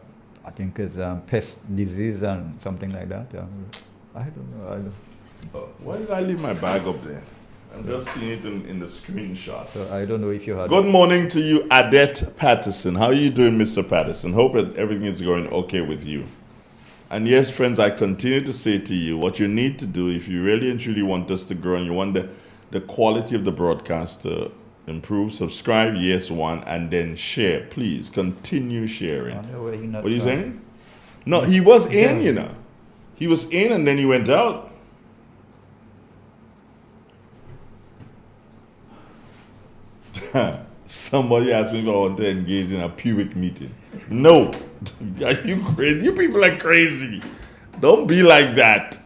I think it's pest disease and something like that. I don't know. Why did I leave my bag up there? I'm just seeing it in the screenshot. So I don't know if you heard. Good morning to you, Adet Patterson. How are you doing, Mr. Patterson? Hope that everything is going okay with you. And yes, friends, I continue to say to you, what you need to do if you really and truly want us to grow and you want the quality of the broadcast to improve, subscribe, yes, one, and then share. Please continue sharing. What are you saying? No, he was in, you know. He was in and then he went out. Somebody asked me if I want to engage in a pubic meeting. No. Are you crazy? You people are crazy. Don't be like that.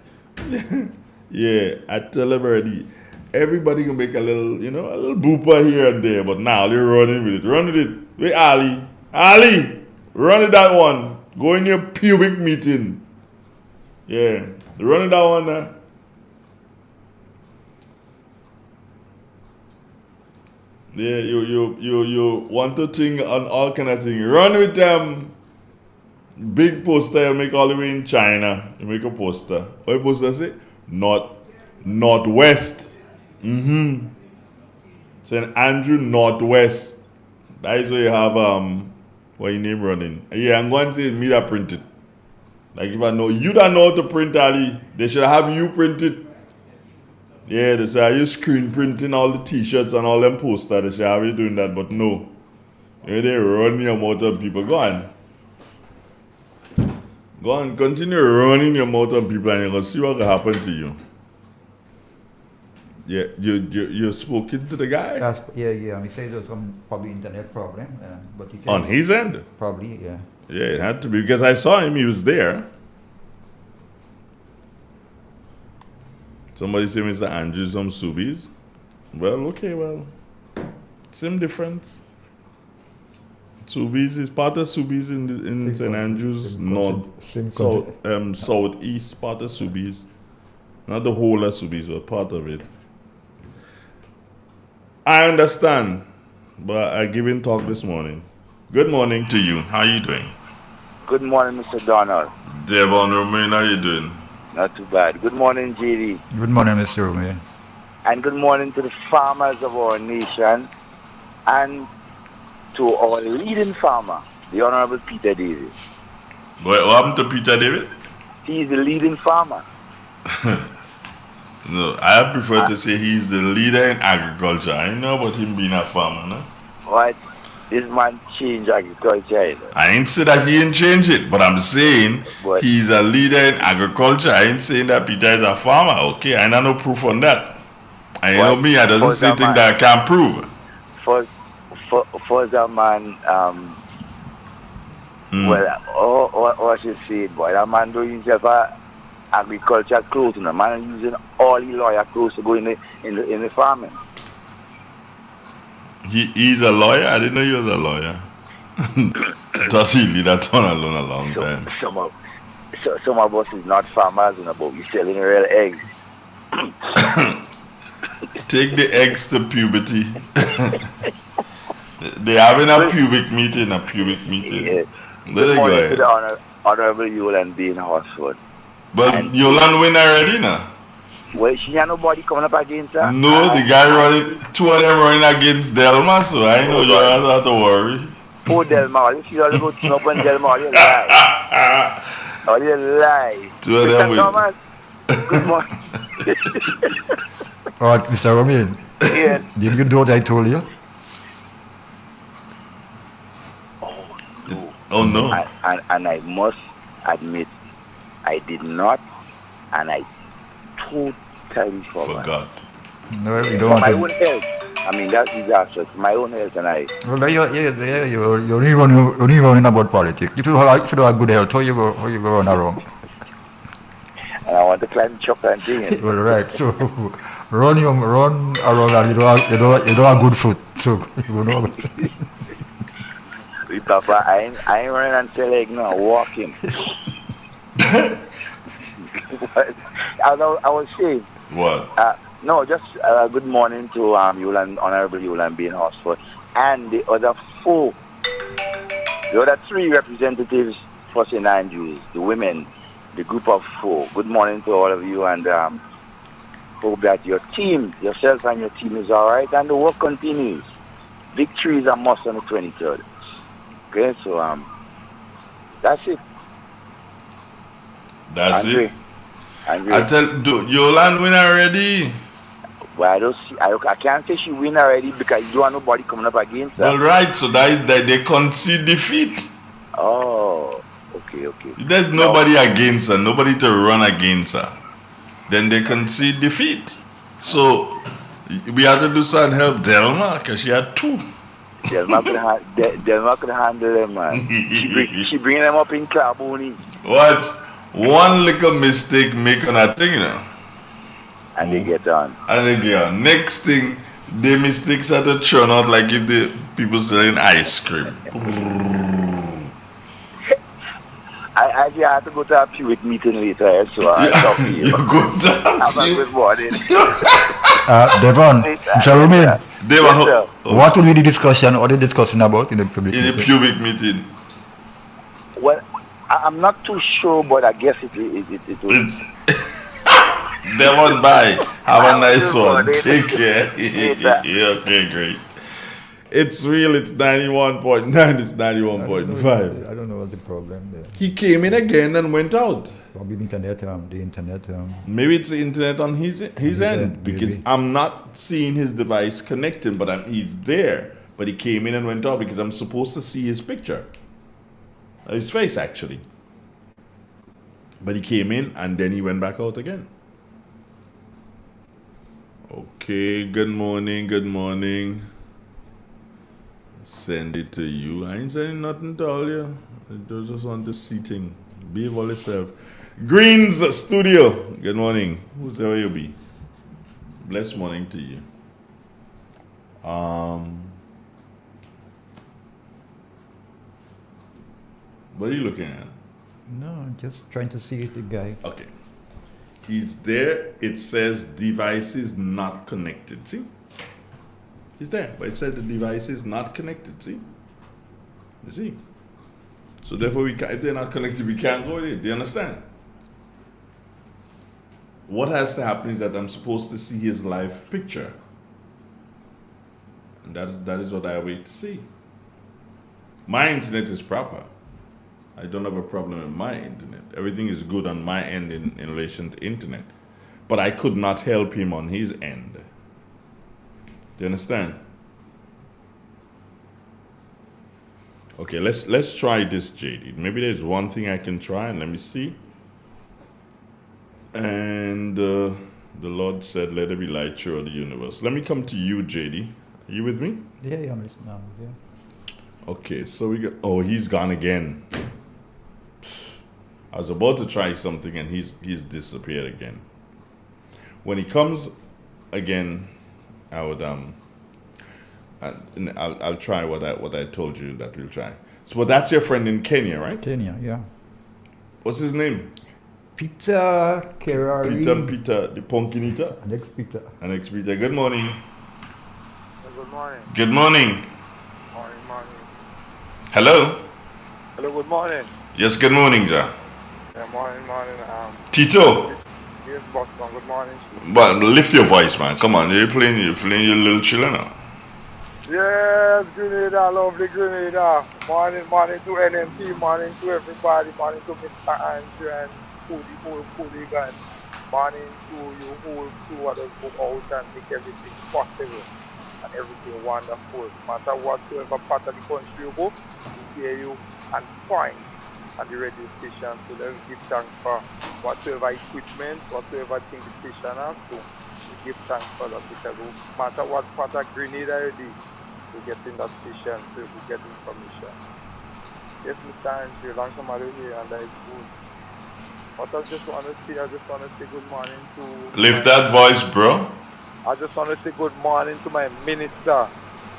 Yeah, I tell everybody, everybody can make a little, a little booper here and there, but now they're running with it. Run with it. Wait, Ali. Ali, run with that one. Go in your pubic meeting. Yeah, run with that one now. Yeah, you want to think on all kind of thing. Run with them. Big poster you make all the way in China. You make a poster. What you poster say? Northwest. St. Andrew Northwest. That is where you have what your name running. Yeah, I'm going to say me that print it. Like if I know you don't know how to print, Ali, they should have you print it. Yeah, they say, are you screen printing all the t-shirts and all them posters? They say, are you doing that? But no. Yeah, they run your mouth on people. Go on. Go on, continue running your mouth on people and you're going to see what will happen to you. Yeah, you spoken to the guy? Yeah. He said there was some probably internet problem. But he said on his end? Probably, yeah. Yeah, it had to be because I saw him, he was there. Somebody say Mr. Andrews some Subies. Well, okay, same difference. Subies is part of Subies in St. Andrews, southeast part of Subies. Not the whole of Subies, but part of it. I understand, but I gave him talk this morning. Good morning to you. How are you doing? Good morning, Mr. Donald. Devon Romain, how are you doing? Not too bad. Good morning, JD. Good morning, Mr. Romain. And good morning to the farmers of our nation and to our leading farmer, the Honorable Peter David. What happened to Peter David? He's the leading farmer. No, I prefer to say he's the leader in agriculture. I know about him being a farmer, no? What? This man changed agriculture. I ain't say that he ain't change it, but I'm saying he's a leader in agriculture. I ain't saying that Peter is a farmer, okay? I know proof on that. I know me, I doesn't say things that I can't prove. For the man Well, what she said, boy, that man doing himself agriculture clothes, and the man using all the lawyer clothes to go in the farming. He's a lawyer? I didn't know he was a lawyer. Just he leave that one alone a long time. Some of us is not farmers, but we selling real eggs. Take the eggs to puberty. They having a pubic meeting. Yeah. Let it go ahead. To the Honorable Yolan being Horsford. But Yolan win already now. Well, she had nobody coming up against her. No, the guy running, two of them running against Delma, so I know you don't have to worry. Poor Delma, if you don't go to open Delma, you lie. Oh, you lie. Two of them Thomas, good morning. All right, Mr. Romain. Yes. Did you do what I told you? Oh no. And I must admit, I did not, and I totally forgot. No, you don't want my to. own health. I mean, that's disastrous. My own health, and I. Well, you're only running about politics. If you have good health, how you go run around? And I want to climb chocolate and thing. Well, right. So run around, and you don't have good food. So you know. Papa, I ain't running and sell egg now. Walking. I was saying. What? No, just good morning to Yolan, Honorable Yolan being Horsford, and the other four, the other three representatives for St. Andrews, the women, the group of four. Good morning to all of you, and hope that your team, yourself and your team is all right, and the work continues. Victory is a must on the 23rd. Okay, so that's it. That's Andre, it. I tell Yolan win already. Well, I don't see. I can't say she win already because you don't have nobody coming up against her. All right, so that is that they concede defeat. Oh, okay. There's nobody against her, nobody to run against her. Then they concede defeat. So we had to do something help Delma because she had two. Delma could handle them, man. She bring them up in Carboni. What? One little mistake make on a thing, you know. And they get on. Next thing, the mistakes are to churn out like if the people selling ice cream. I have to go to a Puick meeting later, so I'll talk to you. You go to have a good morning. Devon, Mr. Romain, Devon, what will be the discussion or the discussion about in the public meeting? In the Pubic meeting. Well, I'm not too sure, but I guess it will. Devon, bye. Have a nice one. Take care. Okay, great. It's real. It's 91.9. It's 91.5. I don't know what's the problem there. He came in again and went out. Probably the internet. Maybe it's the internet on his end because I'm not seeing his device connecting, but he's there. But he came in and went out because I'm supposed to see his picture, his face actually. But he came in and then he went back out again. Okay, good morning. Send it to you. I ain't saying nothing to all you. I just want the seating. Behave all yourself. Greens Studio. Good morning. Who's there you be? Blessed morning to you. What are you looking at? No, I'm just trying to see the guy. Okay. He's there. It says devices not connected. See? He's there, but it says the device is not connected. See? You see? So therefore, if they're not connected, we can't go in. Do you understand? What has to happen is that I'm supposed to see his live picture. And that is what I wait to see. My internet is proper. I don't have a problem with my internet. Everything is good on my end in relation to internet. But I could not help him on his end. Do you understand? Okay, let's try this, JD. Maybe there's one thing I can try, and let me see. And the Lord said, let there be light throughout the universe. Let me come to you, JD. Are you with me? Yeah, I'm listening now. Yeah. Okay, so we got. Oh, he's gone again. I was about to try something and he's disappeared again. When he comes again, I would I'll try what I told you that we'll try. So, but that's your friend in Kenya, right? Kenya, yeah. What's his name? Peter Kerari. Peter, the pumpkin eater. Alex Peter. Good morning. Good morning. Good morning. Morning. Hello. Hello, good morning. Yes, good morning, Ja. Yeah, morning. Tito. Yes, Boston, good morning. But lift your voice, man. Come on, you're playing your little chiller now. Yes, Grenada, lovely Grenada. Morning to NMP, morning to everybody, morning to Mr. Andrew and Foodie guys. Morning to you whole crew that go out and make everything possible and everything wonderful. No matter whatsoever part of the country you go, we hear you and point at the radio station. So let's give thanks for whatsoever equipment, whatsoever thing the station has. So we give thanks for that because no matter what part of Grenada it is, we get in that station so we get information. Yes, Mr. Andrew, long time I here and that is good. But I just want to say good morning to... Lift that voice, bro. I just want to say good morning to my minister,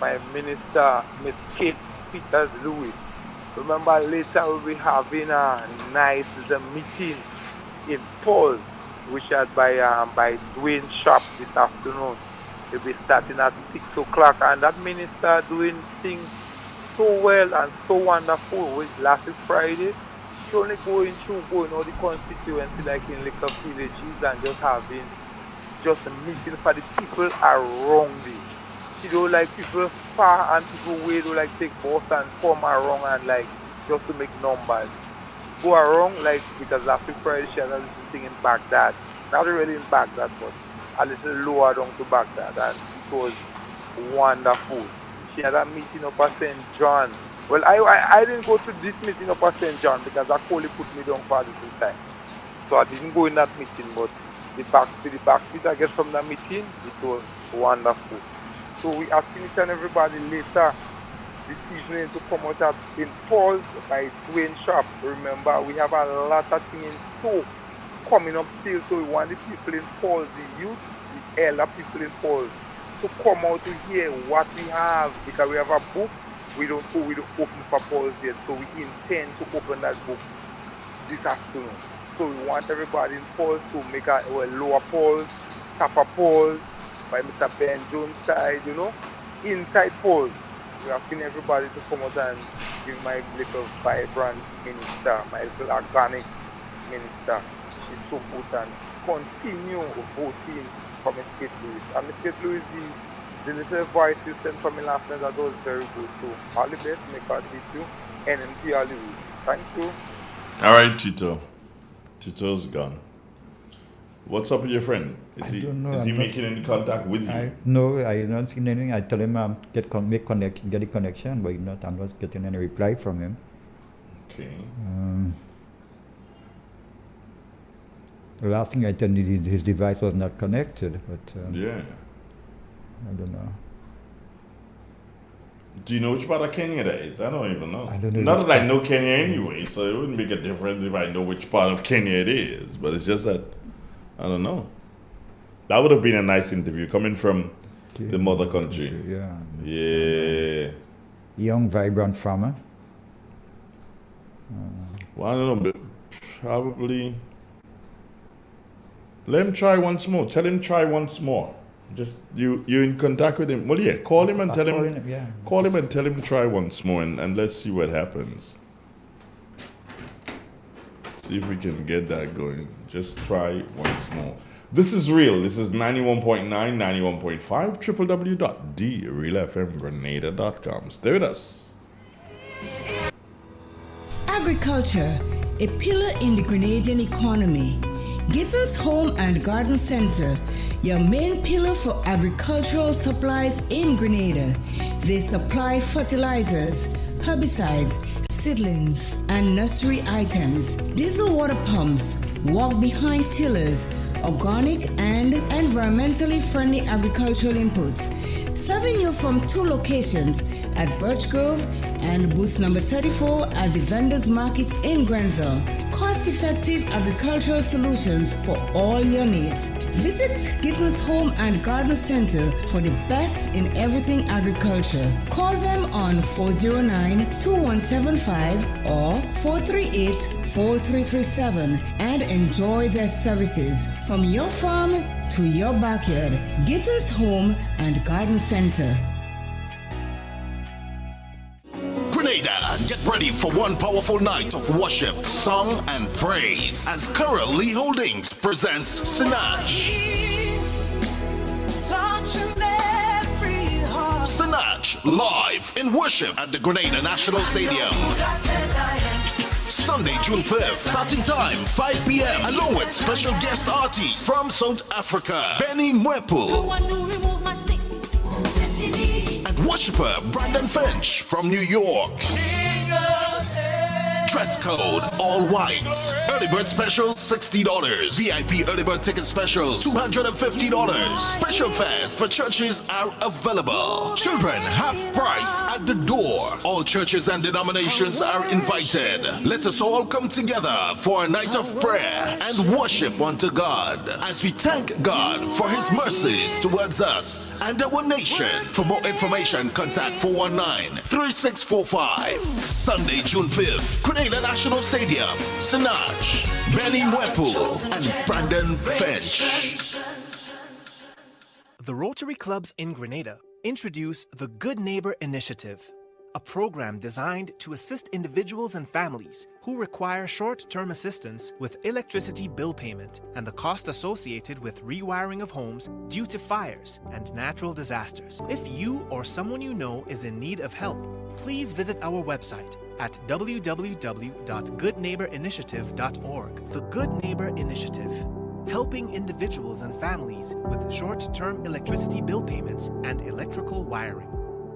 Miss Kate Peters Lewis. Remember later we'll be having a nice meeting in Paul, which is by Dwayne Shop this afternoon. We'll be starting at 6 o'clock, and that minister doing things so well and so wonderful. With last Friday, she only going all the constituency like in little villages and just having a meeting for the people around it. She don't like people far and people way don't like take bus and come around and like just to make numbers. Go around like because last Friday she had a little thing in Baghdad. Not really in Baghdad, but a little lower down to Baghdad, and it was wonderful. She had a meeting up at St. John. Well, I didn't go to this meeting up at St. John because that Coley put me down for a little time. So I didn't go in that meeting, but the backseat I get from that meeting, it was wonderful. So we asking each and everybody later this evening to come out in Paul's by Dwayne Shop. Remember, we have a lot of things in store coming up still, so we want the people in Paul's, the youth, the elder people in Paul's, to come out to hear what we have, because we have a book. We don't open for Paul's yet, so we intend to open that book this afternoon. So we want everybody in Paul's to make a lower Paul's, upper Paul's, by Mr. Ben Jones side, inside Paul's. We're asking everybody to come out and give my little vibrant minister, my little organic minister. She's so good, and continue voting for Ms. Kate Lewis. And Ms. Kate Lewis, the little voice you sent from me last night, that was very good. So all the best, make her teach you, NMP Hollywood. Thank you. All right, Tito. Tito's gone. What's up with your friend? Is he making any contact with you? No, I not seen anything. I tell him get a connection, but I'm not getting any reply from him. Okay. The last thing I told him, his device was not connected, but yeah, I don't know. Do you know which part of Kenya that is? I don't even know. I don't know. Not that I know Kenya anyway, so it wouldn't make a difference if I know which part of Kenya it is. But it's just that I don't know. That would have been a nice interview coming from the mother country. Yeah. Yeah. Young, vibrant farmer. Well, I don't know, but probably. Let him try once more. Tell him try once more. Just you're in contact with him. Well, yeah, call him and tell him. Call him and tell him try once more, and let's see what happens. See if we can get that going. Just try once more. This is real. This is 91.9, 91.5, www.therealfmgrenada.com. Stay with us. Agriculture, a pillar in the Grenadian economy. Gittins Home and Garden Center, your main pillar for agricultural supplies in Grenada. They supply fertilizers, herbicides, seedlings, and nursery items, diesel water pumps, walk-behind tillers, organic and environmentally friendly agricultural inputs, serving you from 2 locations at Birch Grove and booth number 34 at the Vendors Market in Grenville. Cost-effective agricultural solutions for all your needs. Visit Gittins Home and Garden Center for the best in everything agriculture. Call them on 409-2175 or 438-4337 and enjoy their services from your farm to your backyard. Gittins Home and Garden Center. Grenada, get ready for one powerful night of worship, song, and praise as Coral Lee Holdings presents Sinach. Sinach live in worship at the Grenada National Stadium. Sunday, June 5th, starting time 5 p.m. along with special guest artists from South Africa, Benny Mwepu. And worshipper Brandon Finch from New York. Dress code all white. Early bird special $60. VIP early bird ticket specials $250. Special fares for churches are available. Children half price at the door. All churches and denominations are invited. Let us all come together for a night of prayer and worship unto God as we thank God for his mercies towards us and our nation. For more information, contact 419-3645. Sunday, June 5th, Grenada National Stadium, Sinach, Benny Mwepu, and Brandon Finch. The Rotary Clubs in Grenada introduce the Good Neighbor Initiative, a program designed to assist individuals and families who require short-term assistance with electricity bill payment and the cost associated with rewiring of homes due to fires and natural disasters. If you or someone you know is in need of help, please visit our website at www.goodneighborinitiative.org. The Good Neighbor Initiative, helping individuals and families with short-term electricity bill payments and electrical wiring.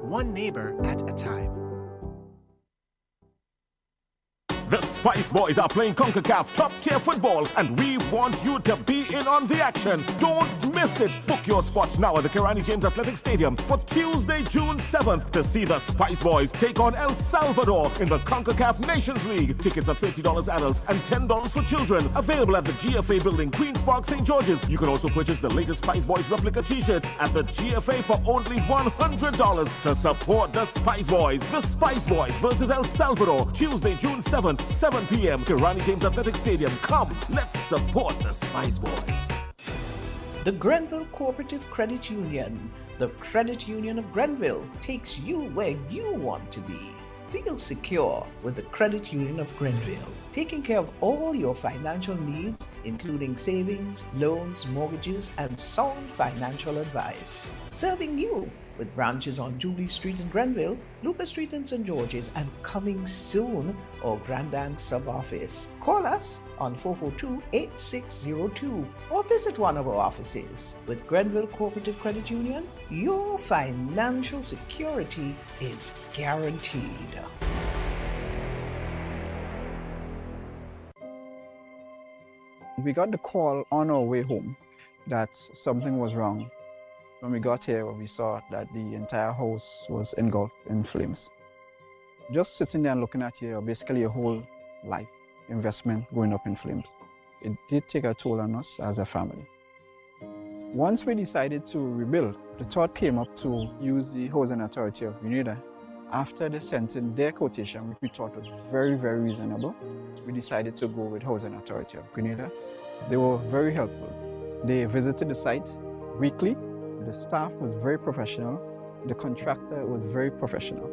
One neighbor at a time. The Spice Boys are playing CONCACAF top-tier football, and we want you to be in on the action. Don't miss it. Book your spots now at the Kirani James Athletic Stadium for Tuesday, June 7th to see the Spice Boys take on El Salvador in the CONCACAF Nations League. Tickets are $30 adults and $10 for children. Available at the GFA building, Queen's Park, St. George's. You can also purchase the latest Spice Boys replica t-shirts at the GFA for only $100 to support the Spice Boys. The Spice Boys versus El Salvador, Tuesday, June 7th. 7 p.m. Kirani James Athletic Stadium. Come, let's support the Spice Boys. The Grenville Cooperative Credit Union, the credit union of Grenville, takes you where you want to be. Feel secure with the Credit Union of Grenville, taking care of all your financial needs, including savings, loans, mortgages, and sound financial advice. Serving you with branches on Jubilee Street in Grenville, Lucas Street in St. George's, and coming soon, our Grandand sub-office. Call us on 442-8602 or visit one of our offices. With Grenville Cooperative Credit Union, your financial security is guaranteed. We got the call on our way home that something was wrong. When we got here, we saw that the entire house was engulfed in flames. Just sitting there and looking at you, basically a whole life investment going up in flames. It did take a toll on us as a family. Once we decided to rebuild, the thought came up to use the Housing Authority of Grenada. After they sent in their quotation, which we thought was very, very reasonable, we decided to go with Housing Authority of Grenada. They were very helpful. They visited the site weekly. The staff was very professional. The contractor was very professional.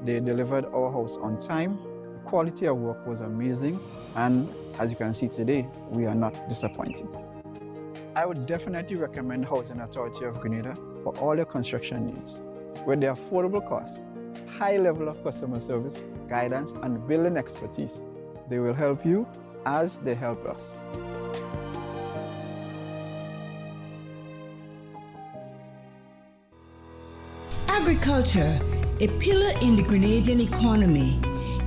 They delivered our house on time. The quality of work was amazing. And as you can see today, we are not disappointed. I would definitely recommend Housing Authority of Grenada for all your construction needs. With their affordable costs, high level of customer service, guidance, and building expertise, they will help you as they help us. Agriculture, a pillar in the Grenadian economy.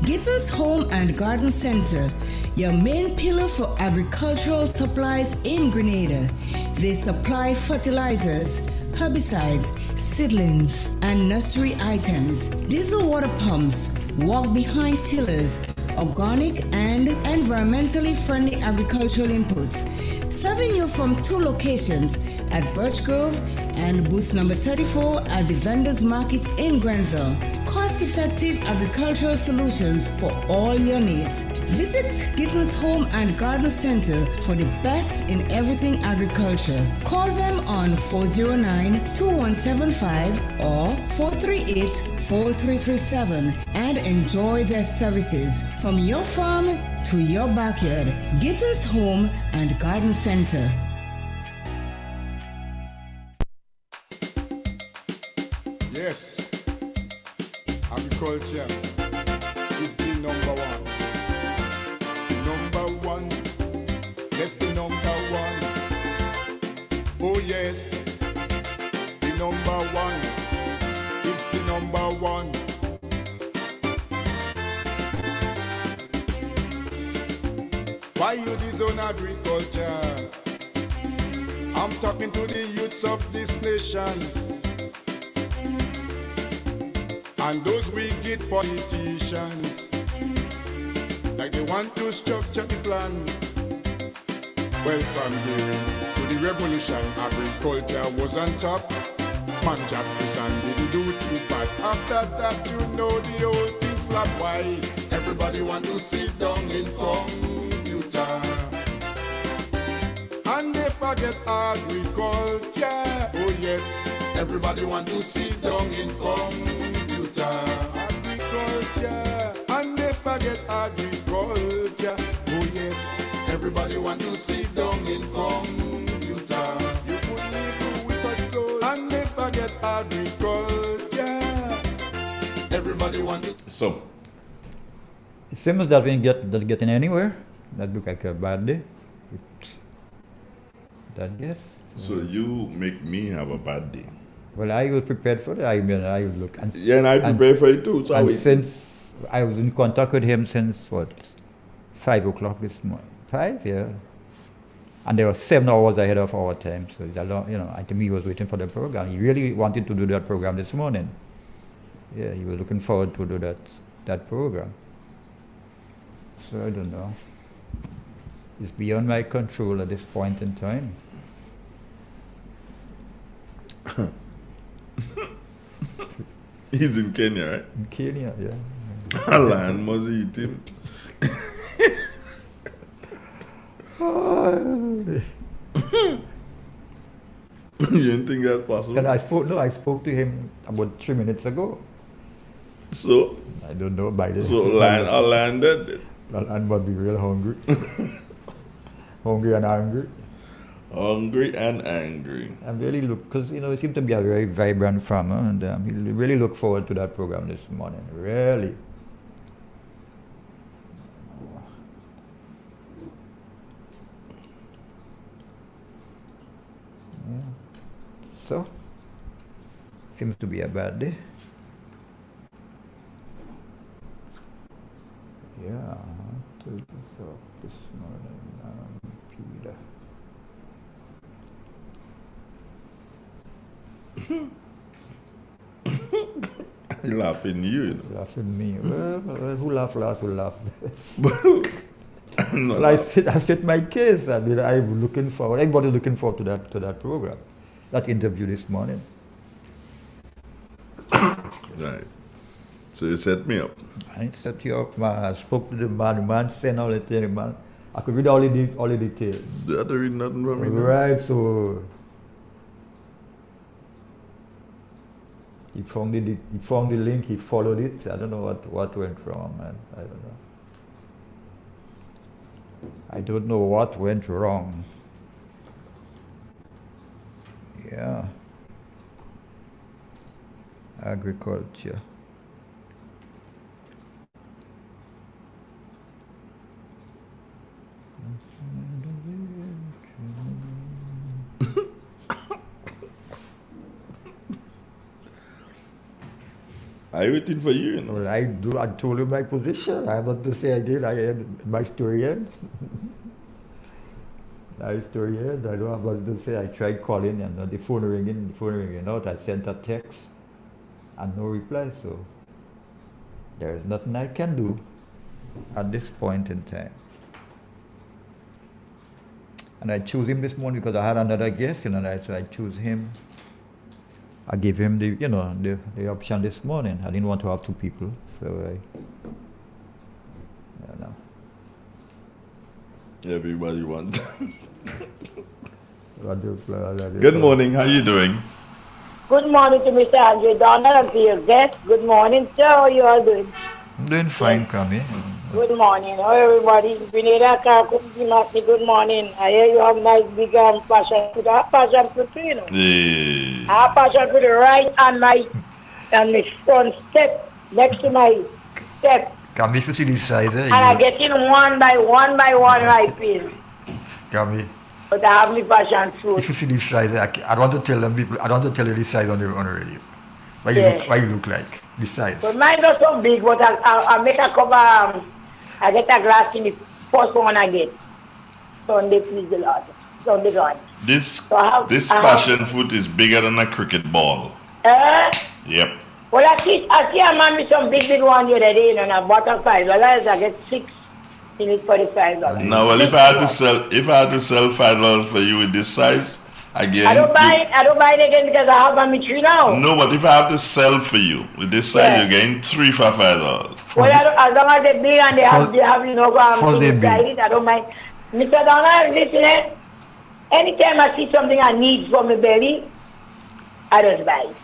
Gittins Home and Garden Center, your main pillar for agricultural supplies in Grenada. They supply fertilizers, herbicides, seedlings, and nursery items. Diesel water pumps, walk behind tillers, organic and environmentally friendly agricultural inputs. Serving you from 2 locations at Birch Grove and booth number 34 at the Vendors Market in Grenville. Cost-effective agricultural solutions for all your needs. Visit Gittins Home and Garden Center for the best in everything agriculture. Call them on 409-2175 or 438-4337 and enjoy their services from your farm to your backyard. Gittins Home and Garden Center. Yes, agriculture is the number one. Number one, yes, the number one. Oh yes, the number one. It's the number one. Why you disown agriculture? I'm talking to the youths of this nation. And those wicked politicians, like they want to structure the plan. Well, from to the revolution, agriculture was on top. Man jack this and didn't do too bad. After that, you know the whole thing flop. Why? Everybody want to sit down in computer. And they forget agriculture. Oh yes, everybody want to sit down in computer. Agriculture, and they forget agriculture. Oh yes, everybody want to sit down in computer. You could live without clothes, and they forget agriculture. Everybody want to. So, it seems that we ain't getting anywhere. That look like a bad day. That yes. So you make me have a bad day. Well, I was prepared for it. I was look. And, yeah, and I prepared for it too. So and since I was in contact with him since what, 5 o'clock this morning. 5, yeah. And they were 7 hours ahead of our time. So it's a long, I think he was waiting for the program. He really wanted to do that program this morning. Yeah, he was looking forward to do that program. So I don't know. It's beyond my control at this point in time. He's in Kenya, right? In Kenya, yeah. Alan must eat him. You didn't think that's possible? And I spoke to him about 3 minutes ago. So? I don't know by this. So Alan did. Alan must be real hungry. Hungry and angry. Hungry and angry. I'm really because he seems to be a very vibrant farmer, and he really look forward to that program this morning. Really. Yeah. So, seems to be a bad day. Yeah, this morning, Peter. Laughing you, Laughing me. Well, who laugh last will laugh best. Well, I said my case. I mean, I'm looking forward. Everybody looking forward to that program, that interview this morning. Right. So you set me up. I set you up, man. I spoke to the man. The man sent all the things, man. I could read all the details. You had to read nothing from me. Right. So he found the link. He followed it. I don't know what went wrong, man. I don't know. I don't know what went wrong. Yeah. Agriculture. I'm waiting for you. Well, I told you my position. I have not to say again. I had my story ends. Nice story, yeah. I don't have much to say. I tried calling and the phone ringing out. I sent a text and no reply, so there is nothing I can do at this point in time. And I choose him this morning because I had another guest, so I choose him. I gave him the option this morning. I didn't want to have two people, so I don't know. Everybody wants. Good morning. How are you doing? Good morning to Mr. Andre Donald and to your guest. Good morning, sir. How you all doing? I'm doing fine, Kami. Good morning. How everybody? Grenada, good morning. I hear you have nice big passion fruit. I have passion fruit too, you know. Yeah. I have passion fruit right on my front step, next to my step. Kami, if you see this size, And I get in one by one ripening. Kami. But I have my passion fruit. If you see this size, I don't want to tell them people. I don't want to tell you this size on the radio. Why you look like this size? But mine not so big, but I make a cover. I get a glass in the first one I get. Sunday, please the Lord. Sunday, God. This passion fruit is bigger than a cricket ball. Yep. Well, I see a man with some big one the other day, and I bought a $5. I get 6 in it for the $5. Now, well, if I had to sell $5 for you with this size, again. I don't buy it again because I have a tree now. No, but if I have to sell for you with this size, you're getting 3 for $5. Well, as long as they're big and they have inside, I don't mind. Mr. Donald, listen, anytime I see something I need for my belly, I just buy it.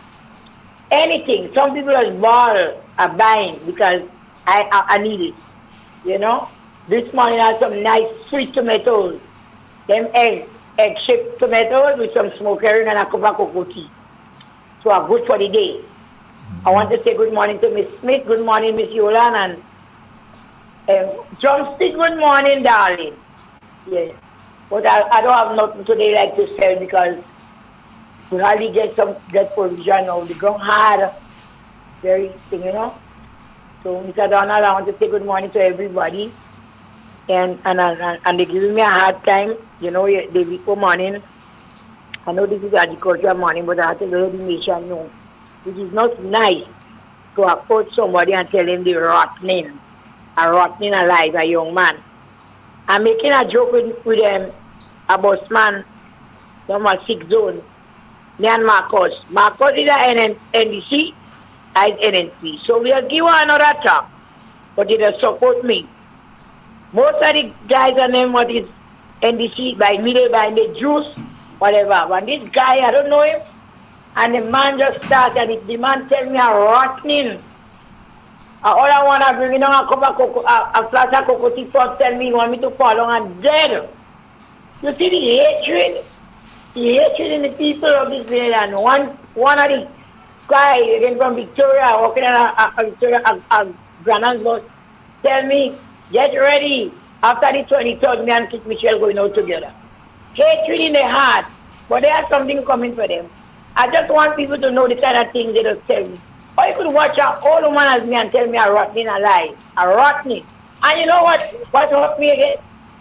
Anything. Some people just are buying because I need it. You know? This morning I had some nice sweet tomatoes. Them egg-shaped tomatoes with some smoker and a cup of cocoa tea. So I'm good for the day. I want to say good morning to Miss Smith, good morning Miss Yolan, and Drumstick, good morning, darling. Yes. But I don't have nothing today like to sell because we hardly get provision now. The ground hard, very thing, you know. So Mr. Donald, I want to say good morning to everybody. And they're giving me a hard time, you know, they before morning. I know this is agricultural morning, but I have to let the nation know. It is not nice to approach somebody and tell him they're rotting alive, a young man. I'm making a joke with them, a busman, number 6 zone, me and Marcus. Marcus is an NDC, I is NNP. So we'll give her another talk, but it will support me. Most of the guys are named what is NDC by me, they buy the juice, whatever. But this guy, I don't know him, and the man just started, and the man tell me I'm rotting. All I want to bring in a cup of cocoa, a flask of cocoa tea for tell me he want me to fall on and dead. You see the hatred in the people of this land. One of the guys again from Victoria, walking on a Granan's bus, tell me, get ready. After the 23rd, me and Kit Michelle going out together. Hatred in their heart, but they have something coming for them. I just want people to know the kind of things they just tell me. Or you could watch an old woman as me and tell me I'm rotting alive. I'm rotting. And you know what hurt me again?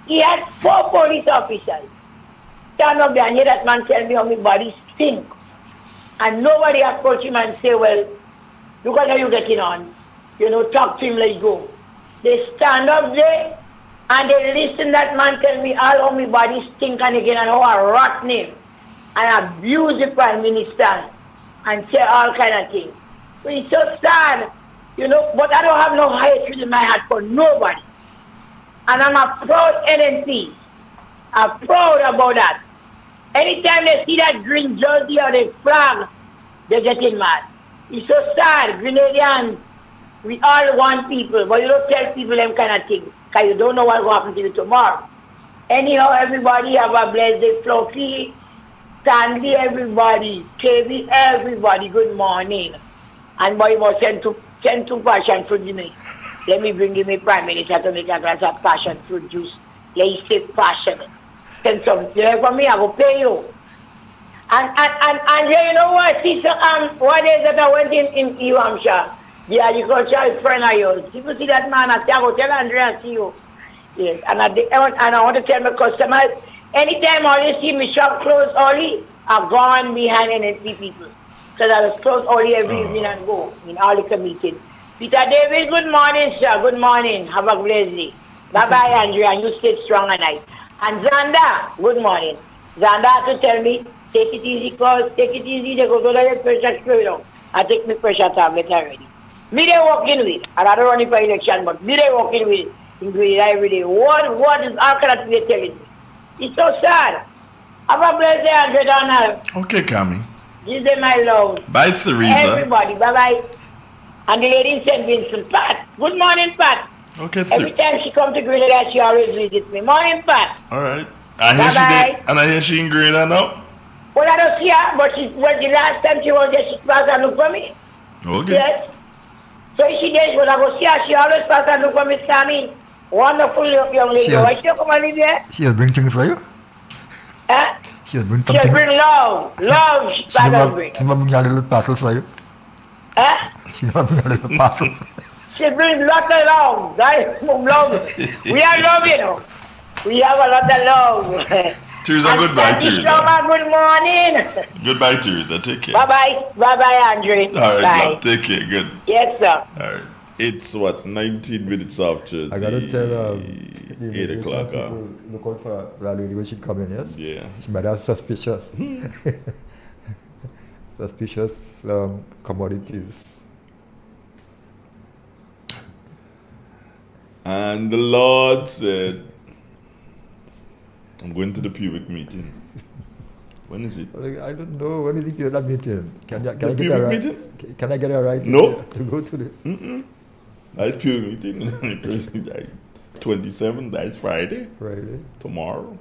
He had 4 police officers stand up there and hear that man tell me how my body stink. And nobody approach him and say, well, look at how you're getting on. You know, talk to him, let's go. They stand up there and they listen that man tell me all how my body stink and again and how I rot him and abuse the Prime Minister and say all kind of things. So it's so sad, you know, but I don't have no hatred in my heart for nobody. And I'm a proud NNP. I'm proud about that. Anytime they see that green jersey or the flag, they're getting mad. It's so sad, Grenadians. We all want people, but you don't tell people them kind of things, because you don't know what will happen to you tomorrow. Anyhow, everybody have a blessed day. Fluffy, Stanley, everybody, KB, everybody, good morning. And boy, must send two passion fruit to me. Let me bring you my Prime Minister to make a glass of passion fruit juice. Let's say passionate. Send some there for me, I will pay you. And you know what, sister, what is that I went in New Hampshire? The agricultural friend of yours. People see that man, I say, I go tell Andrea, see you. Yes, and I want to tell my customers, Anytime all you see me shop close early, I've gone behind NNC people. Because I was close early every evening and go in all the meeting. Peter Davis, good morning, sir. Good morning. Have a blessed day. Bye-bye, Andrea. And you stay strong tonight. And Zanda, good morning. Zanda had to tell me, take it easy, cause take it easy. They go to the pressure straight down. I take my pressure tablet already. Me they walking with it. And I don't run it for election, but me they walking with it. Ingredient every day. What is, how can I be telling me? It's so sad. Have a blessed day, Andre Donald. Okay, Cami. This is my love. Bye, Theresa. Everybody, bye-bye. And the lady in St. Vincent, Pat. Good morning, Pat. Okay, Every time she comes to Grenada, she always visits me. Morning, Pat. All right. I hear she in Grenada now. Well, I don't see her, but the last time she was there, she passed and look for me. Okay. Yes. So if she does, when I go see her, she always pass and look for me, Sammy. Wonderful young lady. Why she come and live here? She'll bring things for you? Huh? She'll bring She'll something. bring love. Love, she pass and bring. She'll bring a little parcel for you. Huh? She'll bring a little parcel. She brings lots of love. Love. We are love, you know. We have a lot of love. Teresa, goodbye, Teresa. Good morning. Goodbye, Teresa. Take care. Bye-bye. Bye-bye, Andre. All right, Bye. love. Take care. Good. Yes, sir. All right. It's what, 19 minutes after I gotta tell 8 o'clock. Look out for a lady when she come in, yes? Yeah. She might have suspicious. Suspicious commodities. And the Lord said, I'm going to the pubic meeting. When is it? I don't know. When is the pubic meeting? Can I pubic get a right? meeting? Can I get a right No. to go to the... That's pubic meeting. 27, that's Friday. Friday. Tomorrow.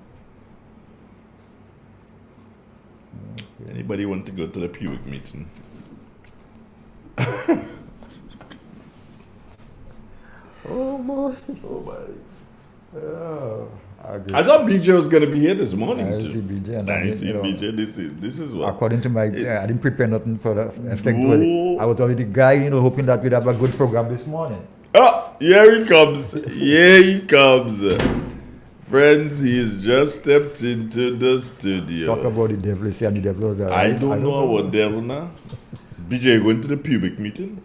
Okay. Anybody want to go to the pubic meeting? Oh boy. Oh my. Oh, I thought BJ was going to be here this morning. I too. see BJ. And I see you know, BJ. This is what. According to my, I didn't prepare nothing for the. No. I was already the guy, hoping that we'd have a good program this morning. Oh, here he comes. Here he comes. Friends, he's just stepped into the studio. Talk about the devil. You see, and the devil was there. I don't know what devil now. BJ, going to the pubic meeting?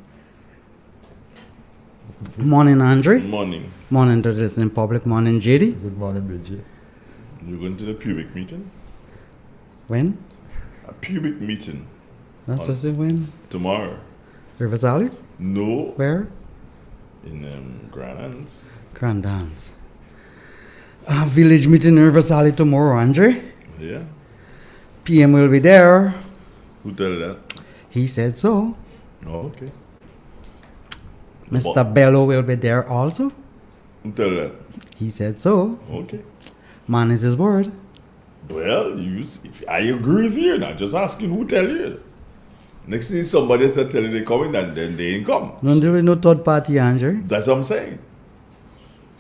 Morning, Andre. Morning. Morning to this in public. Morning, JD. Good morning, BJ. You're going to the pubic meeting? When? A pubic meeting. That's just when? Tomorrow. Rivers Alley? No. Where? In Grand Anse. Grand Anse. Village meeting in Rivers Alley tomorrow, Andre. Yeah. PM will be there. Who tell you that? He said so. Oh, okay. Mr. Bello will be there also. Who tell you that? He said so. Okay. Man is his word. Well, I agree with you. Now, just asking who tell you. Next thing somebody said tell you they coming, and then they ain't come. No, there is no third party, Andrew. That's what I'm saying.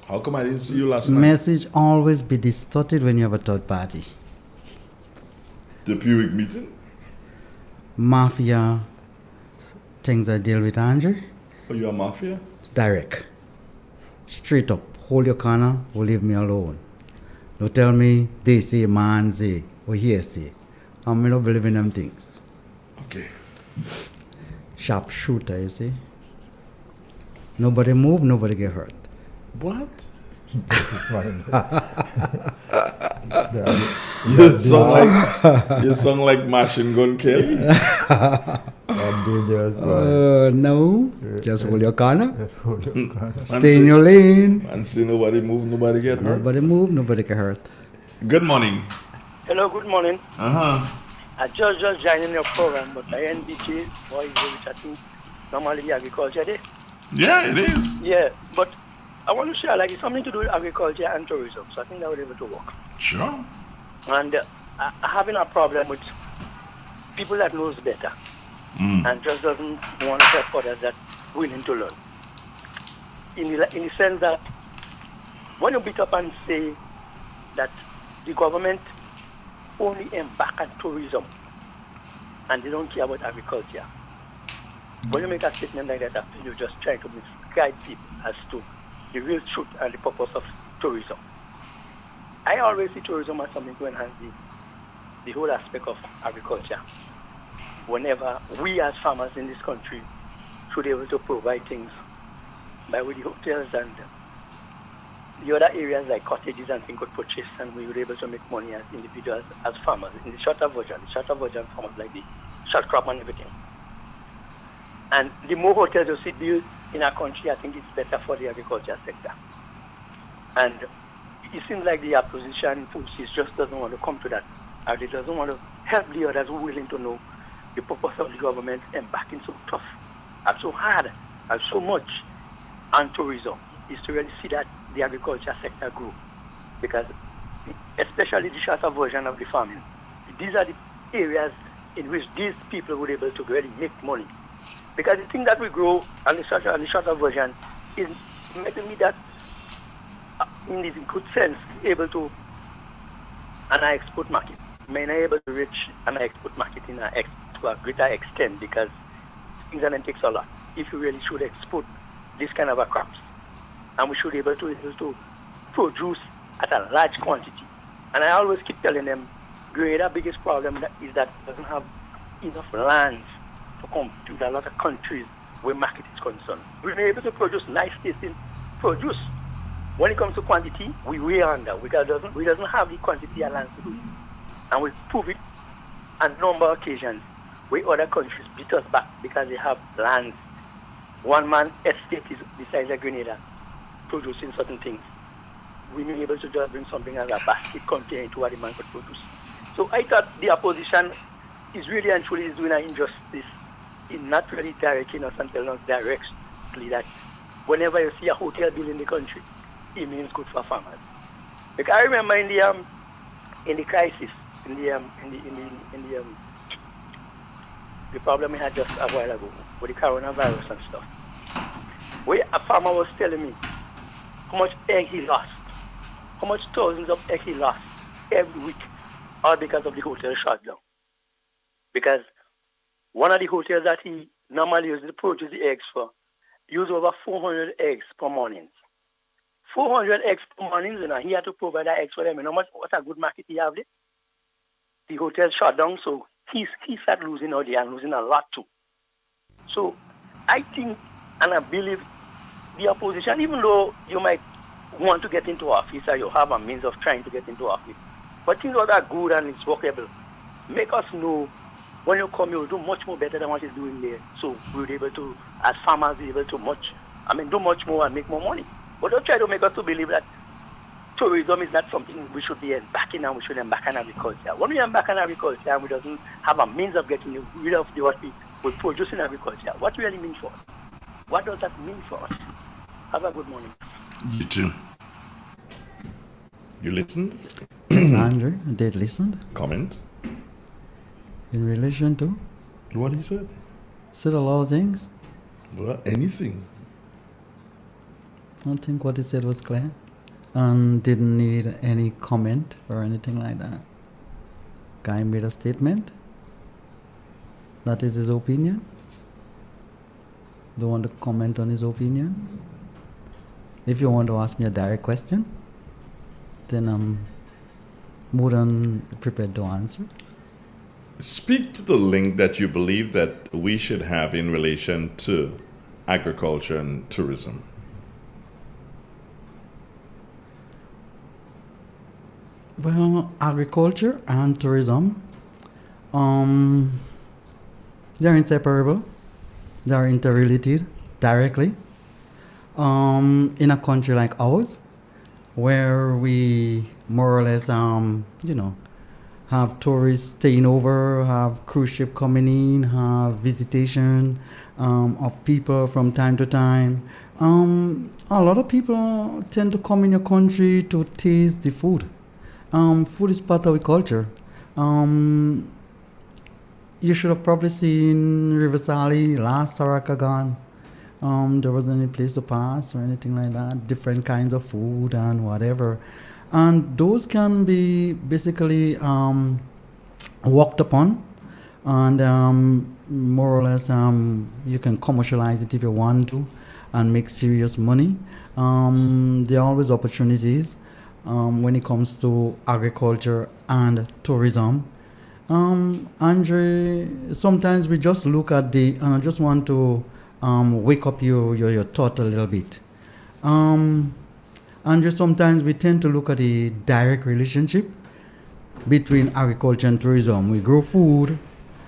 How come I didn't see you last night? Message always be distorted when you have a third party. The pubic meeting? Mafia things I deal with, Andrew. Oh, you're a mafia? Direct. Straight up. Hold your corner or leave me alone. Don't tell me they say, man say, or he say. I'm not believe in them things. Okay. Sharp shooter, you see. Nobody move, nobody get hurt. What? You sound like Machine Gun Kelly. No, just hold your corner. Stay in your lane. And see nobody move, nobody get hurt. Nobody move, nobody get hurt. Good morning. Hello, good morning. Uh-huh. I just joined in your program, but I NBT, which I think normally the agriculture day. Yeah, it is. Yeah, but I want to share, like, it's something to do with agriculture and tourism, so I think that would be able to work. Sure. And I'm having a problem with people that knows better and just doesn't want to help others that willing to learn. In the sense that when you beat up and say that the government only embark on tourism and they don't care about agriculture, when you make a statement like that, after you're just trying to misguide people as to the real truth and the purpose of tourism. I always see tourism as something to enhance the whole aspect of agriculture. Whenever we as farmers in this country should be able to provide things by with the hotels and the other areas like cottages and things could purchase, and we were able to make money as individuals, as farmers. In the shorter version farmers like the short crop and everything. And the more hotels you see built in our country, I think it's better for the agriculture sector. And it seems like the opposition forces just doesn't want to come to that. Or they doesn't want to help the others who are willing to know the purpose of the government embarking so tough and so hard and so much on tourism is to really see that the agriculture sector grow. Because especially the shorter version of the farming, these are the areas in which these people were able to really make money. Because the thing that we grow on the shorter version is making me that in this good sense able to an export market. May not able to reach an export market to a greater extent because things and takes a lot. If you really should export this kind of a crops, and we should be able to produce at a large quantity. And I always keep telling them, Grenada's biggest problem is that it doesn't have enough lands to compete with a lot of countries where market is concerned. We're able to produce nice tasting produce. When it comes to quantity, we way under because we doesn't have the quantity of land to do it. And we prove it on a number of occasions where other countries beat us back because they have lands. One man estate is the size of Grenada producing certain things. We may be able to just bring something as a basket containing to what the man could produce. So I thought the opposition is really and truly doing an injustice in not really directing us and telling us directly that whenever you see a hotel built in the country, it means good for farmers. Like I remember in the crisis, the problem we had just a while ago with the coronavirus and stuff, where a farmer was telling me how much egg he lost, how much thousands of egg he lost every week, all because of the hotel shut down. Because one of the hotels that he normally uses to produce the eggs for use over 400 eggs per morning. 400 eggs per morning, and he had to provide that eggs for them. And what a good market he have there. The hotel shut down, so he started losing out there and losing a lot too. So I think and I believe the opposition, even though you might want to get into office or you have a means of trying to get into office, but things that are good and it's workable, make us know when you come, you'll do much more better than what you're doing there. So we'll be able to, as farmers, be able to do much more and make more money. But don't try to make us to believe that tourism is not something we should be embarking on, we should embark on agriculture. When we embark on agriculture and we doesn't have a means of getting rid of what we produce in agriculture, what really means for us? What does that mean for us? Have a good morning. You too. You listened? Yes, Andrew, I did listen. Comment? In relation to? What he said? Said a lot of things. Well, anything. I don't think what he said was clear. And didn't need any comment or anything like that. Guy made a statement. That is his opinion. Don't want to comment on his opinion. If you want to ask me a direct question, then I'm more than prepared to answer. Speak to the link that you believe that we should have in relation to agriculture and tourism. Well, agriculture and tourism, they're inseparable. They're interrelated directly. In a country like ours, where we more or less, have tourists staying over, have cruise ship coming in, have visitation of people from time to time. A lot of people tend to come in your country to taste the food. Food is part of our culture. You should have probably seen Riverside last Saraka gone. There wasn't any place to pass or anything like that. Different kinds of food and whatever. And those can be basically worked upon. And more or less you can commercialize it if you want to and make serious money. There are always opportunities. when it comes to agriculture and tourism. Andre, sometimes we just look at and I just want to wake up your thought a little bit. Andre, sometimes we tend to look at a direct relationship between agriculture and tourism. We grow food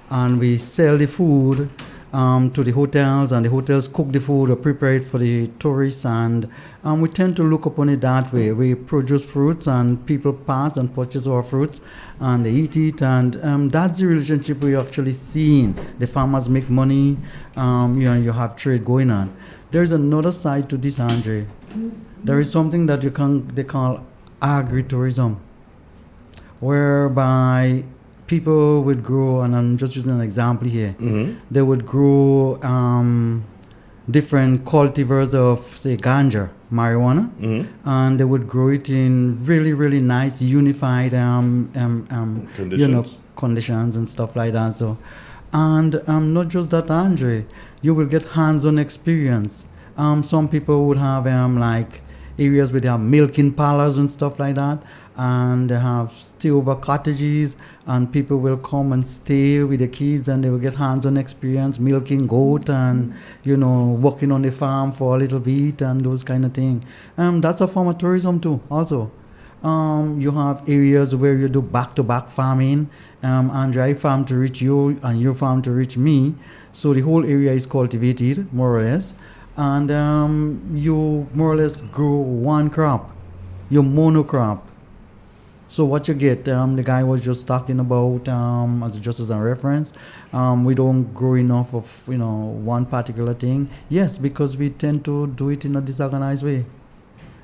and we sell the food to the hotels, and the hotels cook the food or prepare it for the tourists, and we tend to look upon it that way. We produce fruits and people pass and purchase our fruits and they eat it, and that's the relationship we're actually seeing. The farmers make money, you have trade going on. There's another side to this, Andre. There is something that they call agritourism, whereby people would grow, and I'm just using an example here, they would grow different cultivars of, say, ganja, marijuana, and they would grow it in really, really nice, unified conditions and stuff like that. So, and not just that, Andre, you will get hands-on experience. Some people would have like areas where they have milking parlors and stuff like that, and they have stay-over cottages, and people will come and stay with the kids, and they will get hands-on experience milking goat and working on the farm for a little bit and those kind of things. That's a form of tourism too. Also, you have areas where you do back-to-back farming, and I farm to reach you and you farm to reach me, so the whole area is cultivated more or less, and you more or less grow one crop, your monocrop. So what you get, the guy was just talking about, just as a reference, we don't grow enough of one particular thing. Yes, because we tend to do it in a disorganized way.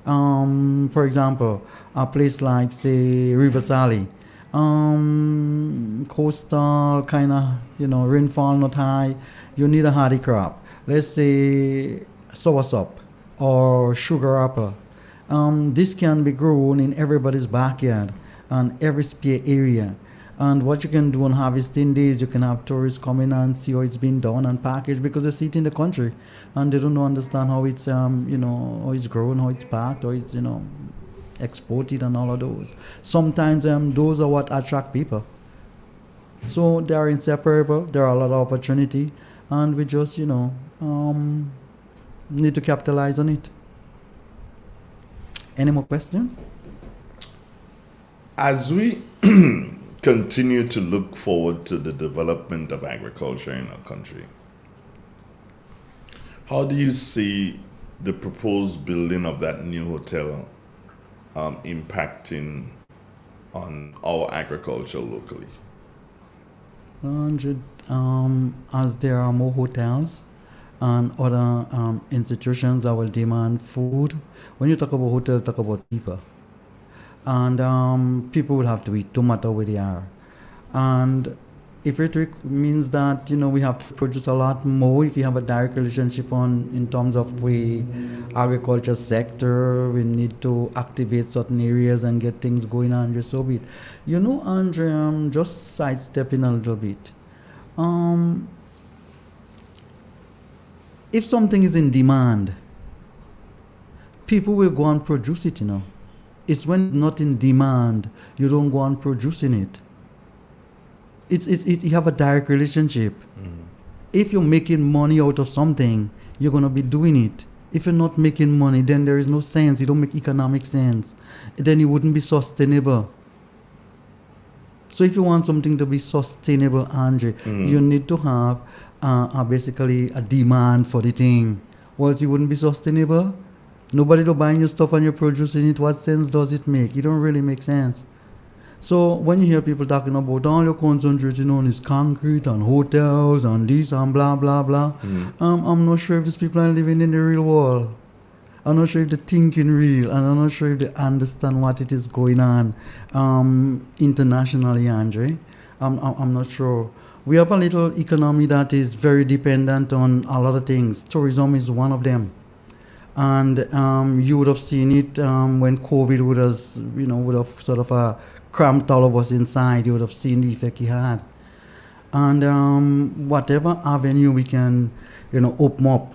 For example, a place like, say, River Sally, coastal kind of, rainfall not high, you need a hardy crop. Let's say soursop or sugar apple. This can be grown in everybody's backyard and every spare area. And what you can do on harvesting days, you can have tourists come in and see how it's been done and packaged, because they see it in the country and they don't understand how it's how it's grown, how it's packed, how it's exported and all of those. Sometimes those are what attract people. So they are inseparable. There are a lot of opportunity, and we just need to capitalize on it. Any more questions? As we continue to look forward to the development of agriculture in our country, how do you see the proposed building of that new hotel impacting on our agriculture locally? As there are more hotels and other institutions that will demand food. When you talk about hotels, talk about people. And people will have to eat no matter where they are. And if it means that we have to produce a lot more, if we have a direct relationship in terms of the agriculture sector, we need to activate certain areas and get things going on, just so be it. Andre, just sidestepping a little bit. If something is in demand, people will go and produce it, It's when it's not in demand, you don't go on producing it. You have a direct relationship. If you're making money out of something, you're going to be doing it. If you're not making money, then there is no sense. You don't make economic sense. Then it wouldn't be sustainable. So if you want something to be sustainable, Andre, you need to have basically a demand for the thing. Or else it wouldn't be sustainable. Nobody to buying your stuff and you're producing it. What sense does it make? It don't really make sense. So when you hear people talking about all you're concentrating on is concrete and hotels and this and blah, blah, blah, I'm not sure if these people are living in the real world. I'm not sure if they're thinking real, and I'm not sure if they understand what it is going on internationally, Andre. I'm not sure. We have a little economy that is very dependent on a lot of things. Tourism is one of them. And you would have seen it when COVID would have sort of cramped all of us inside. You would have seen the effect it had. And whatever avenue we can, open up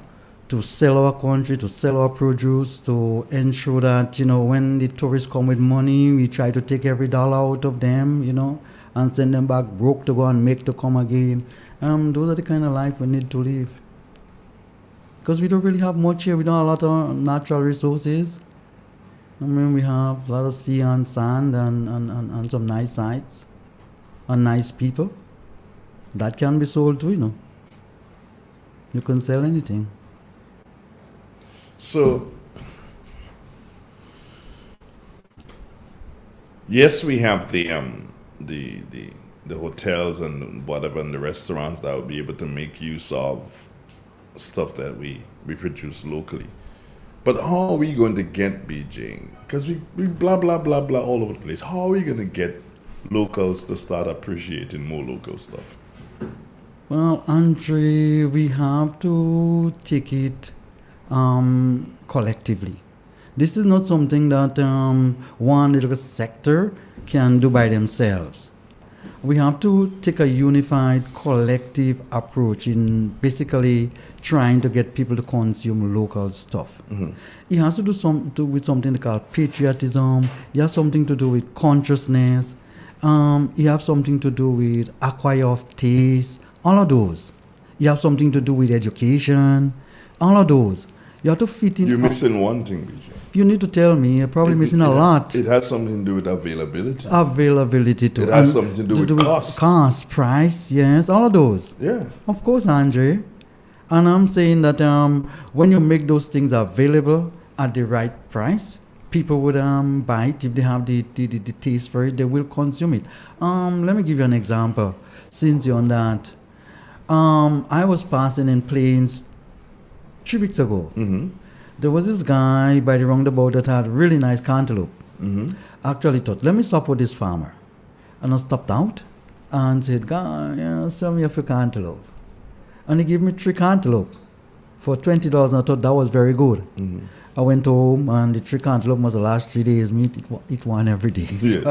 to sell our country, to sell our produce, to ensure that, when the tourists come with money, we try to take every dollar out of them, and send them back broke to go and make to come again. Those are the kind of life we need to live. Because we don't really have much here. We don't have a lot of natural resources. We have a lot of sea and sand and some nice sites and nice people. That can be sold too, You can sell anything. So, yes, we have the hotels and whatever and the restaurants that will be able to make use of stuff that we produce locally. But how are we going to get BJ? Because we blah, blah, blah, blah all over the place. How are we going to get locals to start appreciating more local stuff? Well, Andre, we have to take it collectively. This is not something that one little sector can do by themselves. We have to take a unified, collective approach in basically trying to get people to consume local stuff. Mm-hmm. It has to do with something called patriotism. It has something to do with consciousness. It has something to do with acquire of taste. All of those. You have something to do with education. All of those. You have to fit in. You're missing one thing, BJ. You need to tell me. You're probably missing a lot. It has something to do with availability. Availability too. It has something to do with cost. Cost, price, yes, all of those. Yeah. Of course, Andre. And I'm saying that when you make those things available at the right price, people would buy it. If they have the taste for it, they will consume it. Let me give you an example. Since you're on that. I was passing in Plains 3 weeks ago. Mm-hmm. There was this guy by the roundabout that had really nice cantaloupe. Mm-hmm. Actually thought, let me stop with this farmer. And I stopped out and said, guy, sell me a few cantaloupe. And he gave me 3 cantaloupe for $20. And I thought that was very good. Mm-hmm. I went home and the 3 cantaloupe was the last 3 days meat. It one every day. Yes,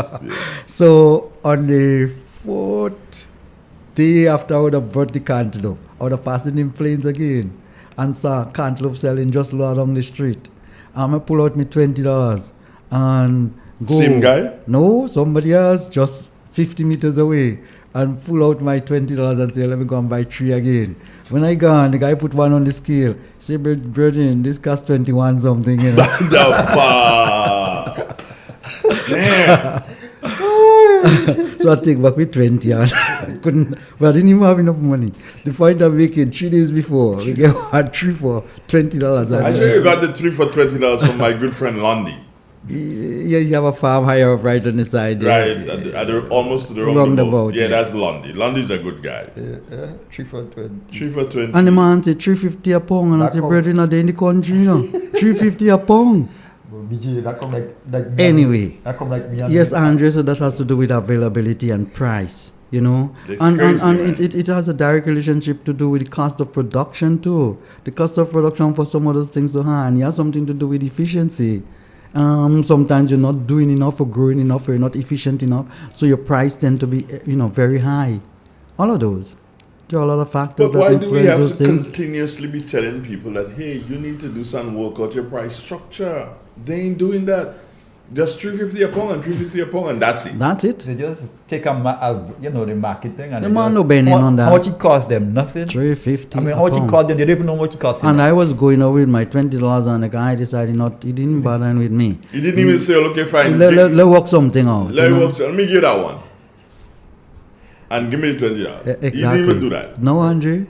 So on the 4th day after I would have brought the cantaloupe, I would have passed it in Plains again and saw cantaloupe selling just low along the street. I'm going to pull out me $20 and go. Same guy? No, somebody else just 50 meters away and pull out my $20 and say, let me go and buy 3 again. When I gone, the guy put one on the scale. Say, brethren, this cost 21 something. Damn. So I take back with 20 and I didn't even have enough money. The point I'm making, 3 days before, we had 3 for $20. I'm sure you got the 3 for $20 from my good friend Lundy. Yeah, you have a farm higher up right on the side. Right, almost to the roundabout. Yeah, that's Lundy. Lundy's a good guy. 3 for 20. 3 for 20. And the man said $3.50 a pound. And I said, brethren, are they in the country? $3.50 a pound. BJ, that come like me. Anyway, That come like me. Yes, Andre, so that has to do with availability and price, And it has a direct relationship to do with the cost of production too. The cost of production for some of those things to have, and it has something to do with efficiency. Sometimes you're not doing enough or growing enough or you're not efficient enough, so your price tend to be, very high. All of those. There are a lot of factors that influence those things. But why do we have to continuously be telling people that, hey, you need to do some work out your price structure? They ain't doing that. Just $3.50 a pound and $3.50 a pound, and that's it. That's it. They just take the marketing and the man no bending on that. How much it cost them? Nothing. $3.50. I mean, how much it cost them? They don't even know how much it cost them. And I was going over with my $20, and the guy decided he didn't bother with me. He didn't even say, okay, fine. Let's work something out. Let me give that one. And give me $20. Exactly. He didn't even do that. No, Andre.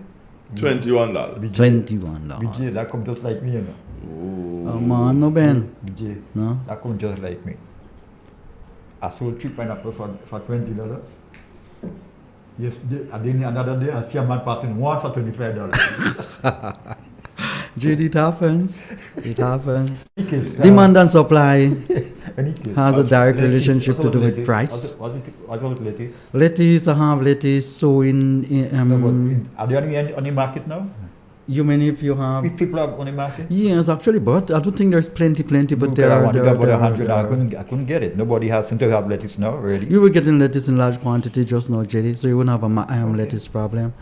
$21. $21. BJ, that come just like me, Oh man, no Ben. BJ, no, that come just like me. I sold 3 pineapples for $20. Yes, and then another day I see a man passing one for $25. JD, it happens. It happens. Demand and supply has a direct relationship to do with price. What about lettuce? Lettuce, I have lettuce. So are there any on the market now? You mean if you have... If people have on the market? Yes, actually, but I don't think there's plenty, but there I are... wanted about 100, I couldn't get it. Nobody has to have lettuce now, really. You were getting lettuce in large quantity just now, Jerry, so you wouldn't have a lettuce problem.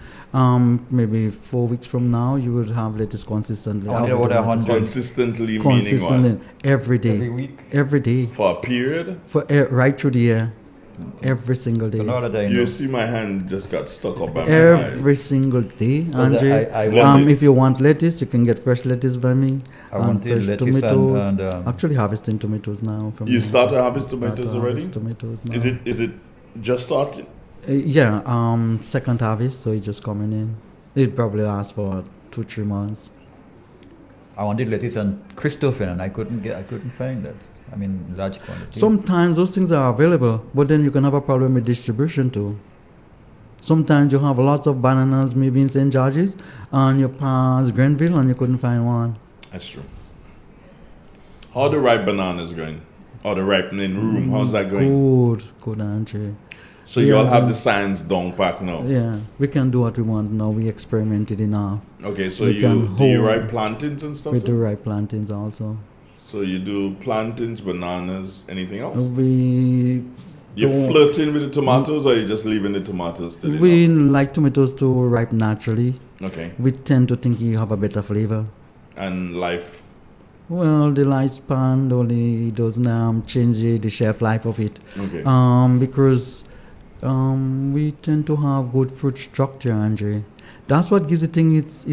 Maybe 4 weeks from now, you would have lettuce consistently. Only about 100. Consistently meaning what? Every day. Every week? Every day. For a period? For right through the year. Every single day. You see my hand just got stuck up by my Every single day, Andre. If you want lettuce, you can get fresh lettuce by me. I wanted fresh lettuce tomatoes. and Actually harvesting tomatoes now. From You started harvest tomatoes already? Harvest tomatoes now. Is it just starting? Yeah, second harvest, so it's just coming in. It probably lasts for 2-3 months. I wanted lettuce and Christopher, and I couldn't find that. I mean, large quantity. Sometimes those things are available, but then you can have a problem with distribution too. Sometimes you have lots of bananas, maybe in St. George's, and you pass Grenville and you couldn't find one. That's true. How are the ripe bananas going? Or the ripening room, how's that going? Good, Andre. So you all have the science down pack now? Yeah, we can do what we want now. We experimented enough. Okay, so do you ripe plantains and stuff? We do ripe plantains also. So you do plantains, bananas, anything else? You're flirting with the tomatoes, or you just leaving the tomatoes to We like tomatoes to ripe naturally. Okay. We tend to think you have a better flavor. And life? Well, the lifespan only doesn't change the shelf life of it. Okay. Because we tend to have good fruit structure, Andre. That's what gives the thing its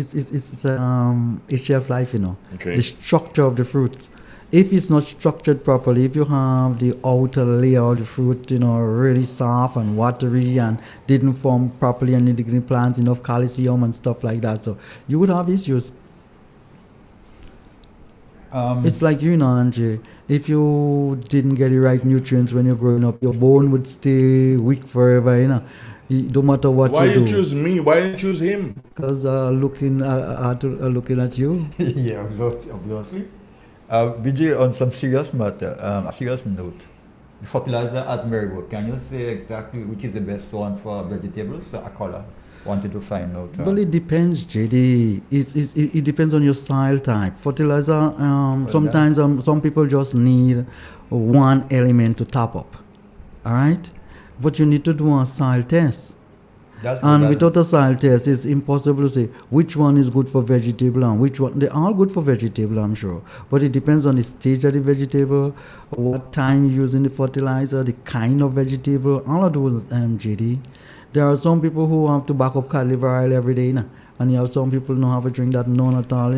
shelf life, Okay. The structure of the fruit. If it's not structured properly, if you have the outer layer of the fruit, really soft and watery and didn't form properly and didn't plant enough calcium and stuff like that, so you would have issues. It's like Andre. If you didn't get the right nutrients when you're growing up, your bone would stay weak forever, No matter what Why you do. you choose me? Why you choose him? Because looking at you. Yeah, obviously. Vijay, on some serious matter, a serious note, the fertilizer at Marywood, can you say exactly which is the best one for vegetables? A color. Wanted to find out. Well, it depends, JD. It depends on your soil type. Fertilizer, sometimes some people just need one element to top up. All right? But you need to do a soil test. Without a soil test, it's impossible to say which one is good for vegetable and which one. They're all good for vegetable, I'm sure. But it depends on the stage of the vegetable, what time you're using the fertilizer, the kind of vegetable, all of those, JD. There are some people who have to back up cod liver oil every day, and you have some people who don't have to drink that none at all,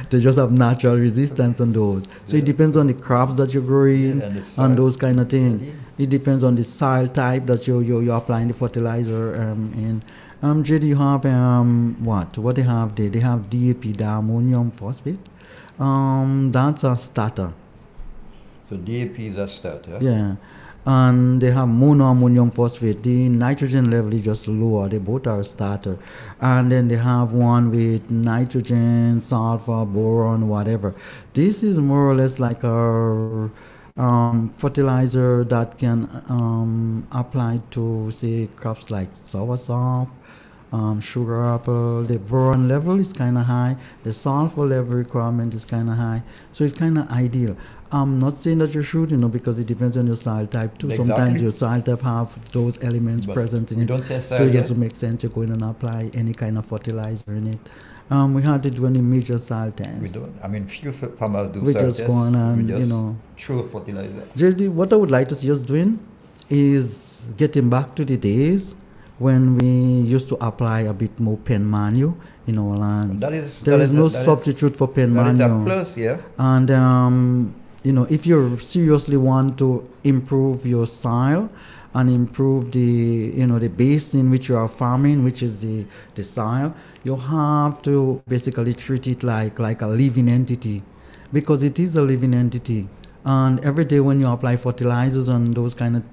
They just have natural resistance on those. So it depends on the crops that you're growing and those kind of things. It depends on the soil type that you're applying the fertilizer in. JD, you have what they have there? They have DAP, diammonium phosphate. That's a starter. So DAP is a starter. Yeah. And they have monoammonium phosphate. The nitrogen level is just lower. They both are a starter. And then they have one with nitrogen, sulfur, boron, whatever. This is more or less like a fertilizer that can apply to, say, crops like soursop, sugar apple. The boron level is kind of high. The sulfur level requirement is kind of high. So it's kind of ideal. I'm not saying that you should, because it depends on your soil type too. Exactly. Sometimes your soil type have those elements present in it. So it doesn't make sense to go in and apply any kind of fertilizer in it. We had to do any major soil tests. We don't. I mean, few farmers do we soil just tests. go on and, throw fertilizer. JD, what I would like to see us doing is getting back to the days when we used to apply a bit more pen manual in our lands. There is no substitute for pen manual. That is a plus, yeah. And if you seriously want to improve your soil and improve the base in which you are farming, which is the soil, you have to basically treat it like a living entity, because it is a living entity. And every day when you apply fertilizers and those kind of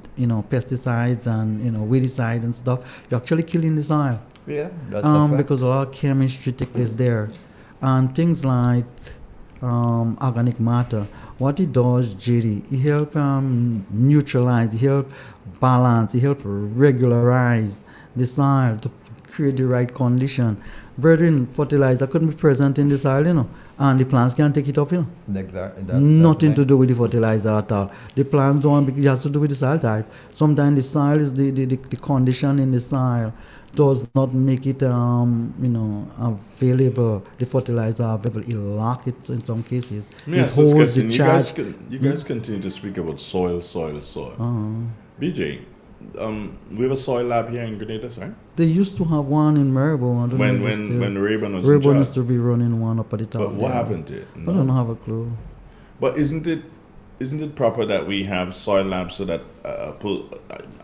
pesticides and weedicides and stuff, you're actually killing the soil. Yeah, that's a fact. Because a lot of chemistry takes place there, and things like organic matter. What it does, JD, it helps neutralize, it helps balance, it helps regularize the soil to create the right condition. Brethren, fertilizer couldn't be present in the soil, and the plants can't take it up, Exactly. Nothing to do with the fertilizer at all. The plants don't, it has to do with the soil type. Sometimes the soil is the condition in the soil does not make it, available. The fertilizer available, it lack it in some cases. Yes, it holds the charge. You guys continue to speak about soil. BJ, we have a soil lab here in Grenada, right? They used to have one in Maribor. When Rayburn was in Rayburn charge. used to be running one up at the top. But what happened to it? I don't have a clue. But isn't it proper that we have soil labs so that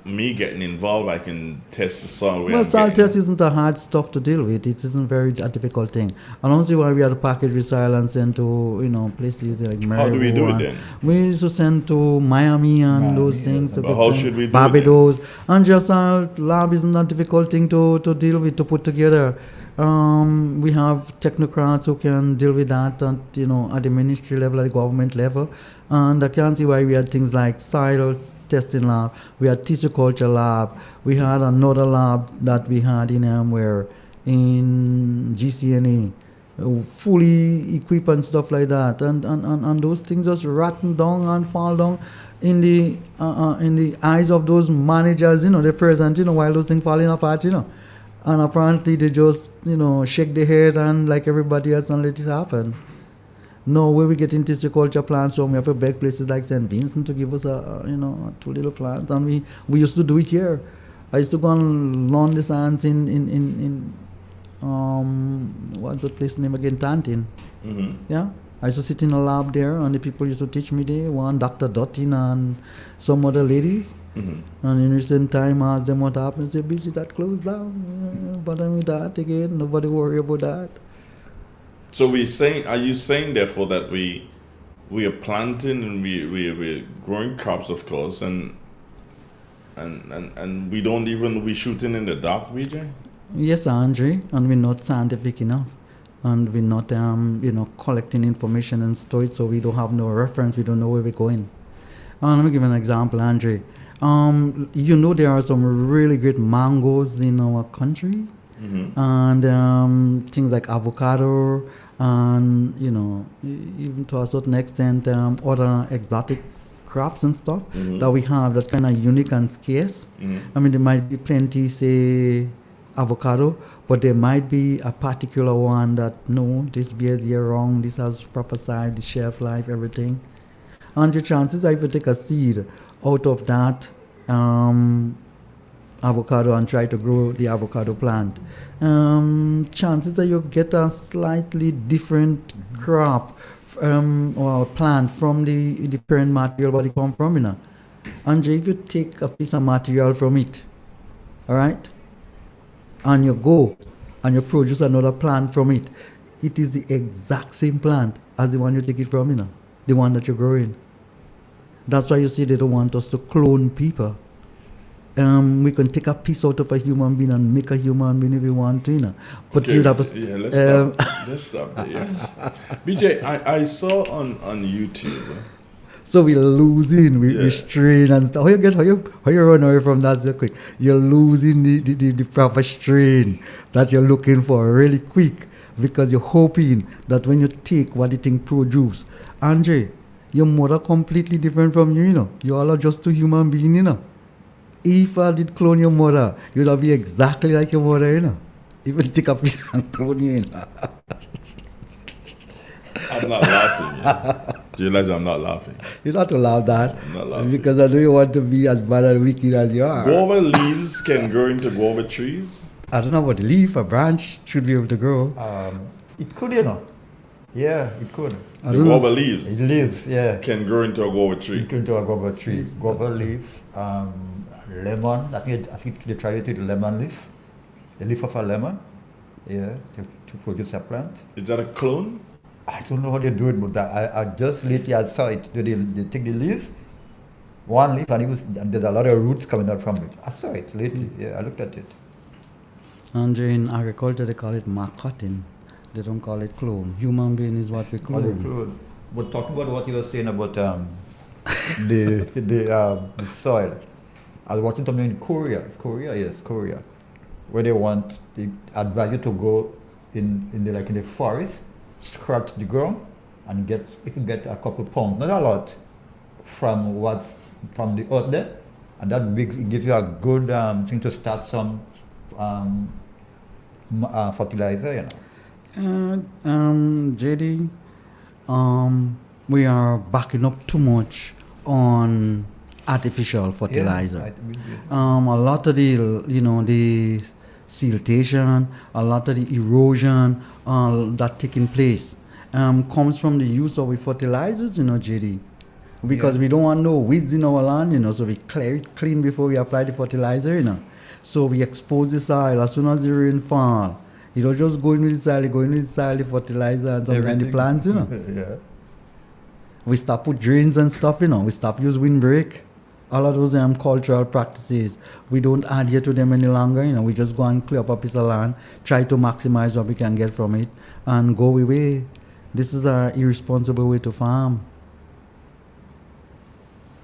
me getting involved, I can test the soil? Well, soil test isn't a hard stuff to deal with. It isn't a difficult thing. I don't see why we had to package with soil and send to places like Maribor. How do we do it then? We used to send to Miami and those things. But how should we do Barbados. And just soil lab isn't a difficult thing to deal with, to put together. We have technocrats who can deal with that at the ministry level, at the government level. And I can't see why we had things like soil testing lab, we had tissue culture lab, we had another lab that we had in GCNA, fully equipped and stuff like that, and those things just rotten down and fall down in the eyes of those managers, the present, while those things falling apart, and apparently they just shake their head and like everybody else and let it happen. No, where we get into tissue culture plants from, we have to beg places like St. Vincent to give us two little plants, and we used to do it here. I used to go and learn the science in what's the place name again, Tantin. Mm-hmm. Yeah, I used to sit in a lab there, and the people used to teach me there. One Dr. Dutton and some other ladies. Mm-hmm. And in recent time, I asked them what happened. They said, "Bitch, that closed down. But then with that again, nobody worry about that." So are you saying therefore that we are planting and we're growing crops, of course, and we're shooting in the dark, BJ? Yes, Andre, and we're not scientific enough, and we're not collecting information and store it, so we don't have no reference. We don't know where we're going. Let me give you an example, Andre. There are some really great mangoes in our country. Mm-hmm. And things like avocado, and even to a certain extent other exotic crops and stuff that we have that's kind of unique and scarce. I mean, there might be plenty, say, avocado, but there might be a particular one that this bears year round, this has proper size, the shelf life, everything. And the chances are, if you take a seed out of that avocado and try to grow the avocado plant, chances that you get a slightly different crop or plant from the parent material where it come from. And if you take a piece of material from it, all right, and you go and you produce another plant from it, it is the exact same plant as the one you take it from, the one that you're growing. That's why you see they don't want us to clone people. We can take a piece out of a human being and make a human being if we want to, But okay. you'd have Let's stop there. Yeah. BJ, I saw on YouTube. So we're losing, we strain and stuff. How you run away from that so quick? You're losing the proper strain that you're looking for really quick, because you're hoping that when you take what the thing produce, Andre, your mother completely different from you, You all are just two human beings, If I did clone your mother, you'd be exactly like your mother, If you take a piece and clone you, I'm not laughing. Do you realize I'm not laughing? You're not to laugh that. I'm not laughing. Because I know you want to be as bad and wicked as you are. Guava leaves can grow into guava trees? I don't know what leaf, a branch should be able to grow. It could, Yeah, it could. The guava leaves? Leaves, yeah. Can grow into a guava tree? It can into a guava tree. Guava leaf, lemon. I think they tried it with lemon leaf. The leaf of a lemon, to produce a plant. Is that a clone? I don't know how they do it, but I just lately I saw it. They take the leaves, one leaf, and there's a lot of roots coming out from it. I saw it lately. Yeah, I looked at it. And in agriculture, they call it marketing. They don't call it clone. Human being is what we clone. But talking about what you were saying about the soil, I was watching something in Korea. Korea. where they advise you to go in the forest, scratch the ground, and you can get a couple pounds, not a lot, from the earth there, and that gives you a good thing to start some fertilizer, JD, we are backing up too much on artificial fertilizer. Yeah, a lot of the siltation, a lot of the erosion that taking place comes from the use of fertilizers, JD. Because we don't want no weeds in our land, so we clear it clean before we apply the fertilizer, So we expose the soil as soon as the rain fall. You don't just go into the soil, the fertilizer and sometimes the plants, Yeah. We stop put drains and stuff, we stop use windbreak. All of those cultural practices, we don't adhere to them any longer, we just go and clear up a piece of land, try to maximize what we can get from it, and go away. This is an irresponsible way to farm.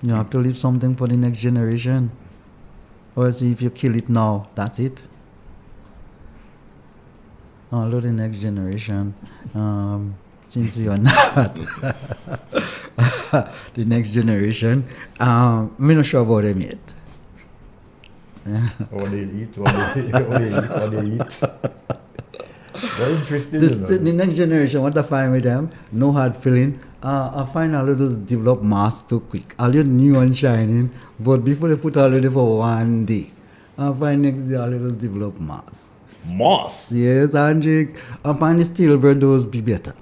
You have to leave something for the next generation. Or else if you kill it now, that's it. Although the next generation, since we are not the next generation, I'm not sure about them yet. What they eat, what they eat. Very interesting. The next generation, what I find with them, no hard feeling. I find all of those develop mass too quick. All your new and shining, but before they put all of them for one day, I find next day all of those develop mass. Moss? Yes, Andrzej. I find the steelbird those be better.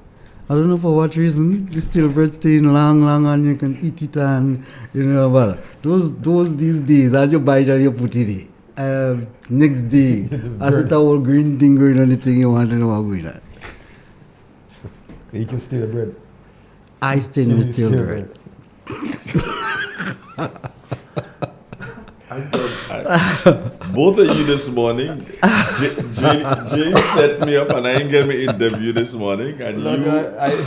I don't know for what reason. The steelbird staying long and you can eat it and well, those these days as you buy it and you put it in. Next day, as it all green thing going on the thing you want to know what going on. You eat your steelbird. I stay with steelbird. Both of you this morning, Jay set me up and I ain't get me interview this morning, and